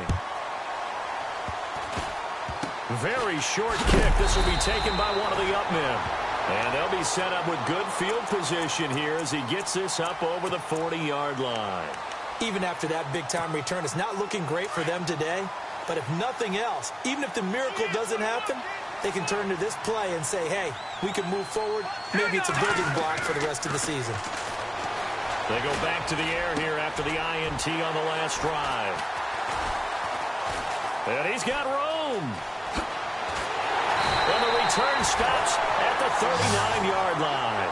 Very short kick. This will be taken by one of the up men. And they'll be set up with good field position here as he gets this up over the 40-yard line. Even after that big-time return, it's not looking great for them today. But if nothing else, even if the miracle doesn't happen, they can turn to this play and say, hey, we can move forward. Maybe it's a building block for the rest of the season. They go back to the air here after the INT on the last drive. And he's got room. And the return stops at the 39-yard line.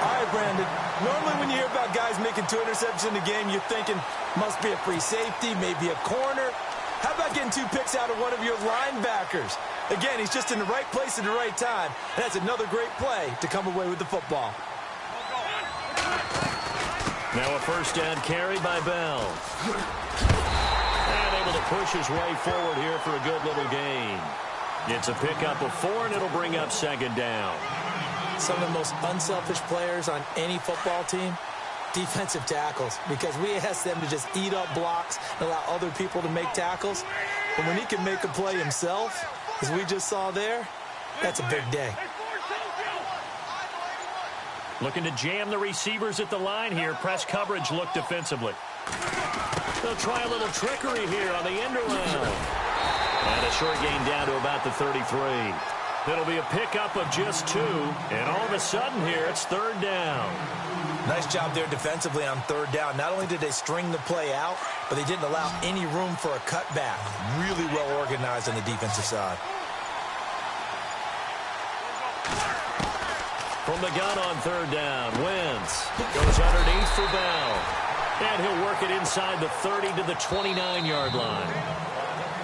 All right, Brandon. Normally when you hear about guys making 2 interceptions in a game, you're thinking must be a free safety, maybe a corner. How about getting 2 picks out of one of your linebackers? Again, he's just in the right place at the right time. And that's another great play to come away with the football. Now a first down carry by Bell. And able to push his way forward here for a good little gain. It's a pickup of 4, and it'll bring up second down. Some of the most unselfish players on any football team, defensive tackles, because we ask them to just eat up blocks and allow other people to make tackles. But when he can make a play himself, as we just saw there, that's a big day. Looking to jam the receivers at the line here. Press coverage look defensively. They'll try a little trickery here on the end around. And a short gain down to about the 33. It'll be a pickup of just 2. And all of a sudden here, it's third down. Nice job there defensively on third down. Not only did they string the play out, but they didn't allow any room for a cutback. Really well organized on the defensive side. From the gun on third down, Wentz goes underneath for Bell. And he'll work it inside the 30 to the 29-yard line.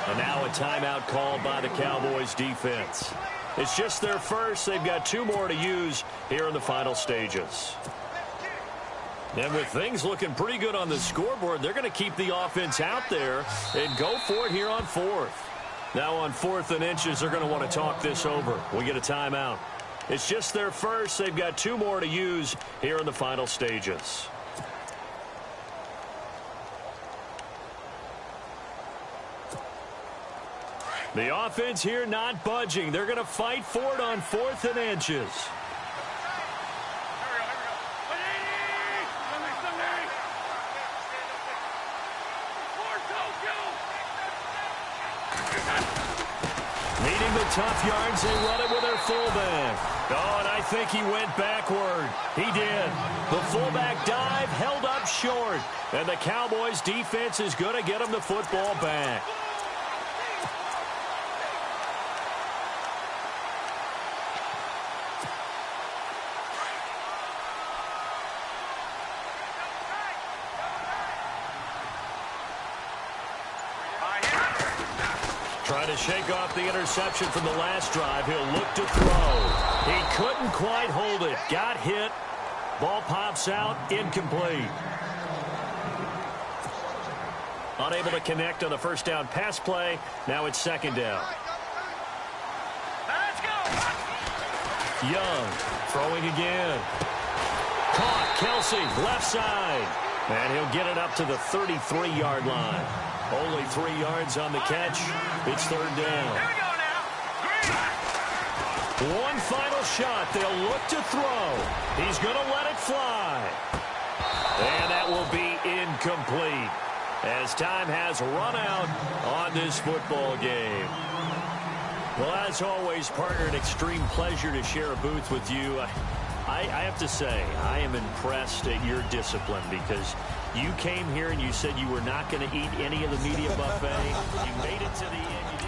And now a timeout called by the Cowboys defense. It's just their first. They've got 2 more to use here in the final stages. And with things looking pretty good on the scoreboard, they're going to keep the offense out there and go for it here on 4th. Now on 4th and inches, they're going to want to talk this over. We get a timeout. It's just their first. They've got 2 more to use here in the final stages. The offense here not budging. They're going to fight for it on 4th and inches. Needing the tough yards, they run it with their fullback. Oh, and I think he went backward. He did. The fullback dive held up short. And the Cowboys defense is going to get him the football back. Trying to shake off the interception from the last drive. He'll look to throw. He couldn't quite hold it. Got hit. Ball pops out. Incomplete. Unable to connect on the first down pass play. Now it's second down. Let's go. Young throwing again. Caught. Kelsey left side. And he'll get it up to the 33-yard line. Only 3 yards on the catch. It's third down. Here we go now. Green. One final shot. They'll look to throw. He's going to let it fly. And that will be incomplete as time has run out on this football game. Well, as always, partner, an extreme pleasure to share a booth with you. I have to say, I am impressed at your discipline because You came here and you said you were not going to eat any of the media buffet. You made it to the end.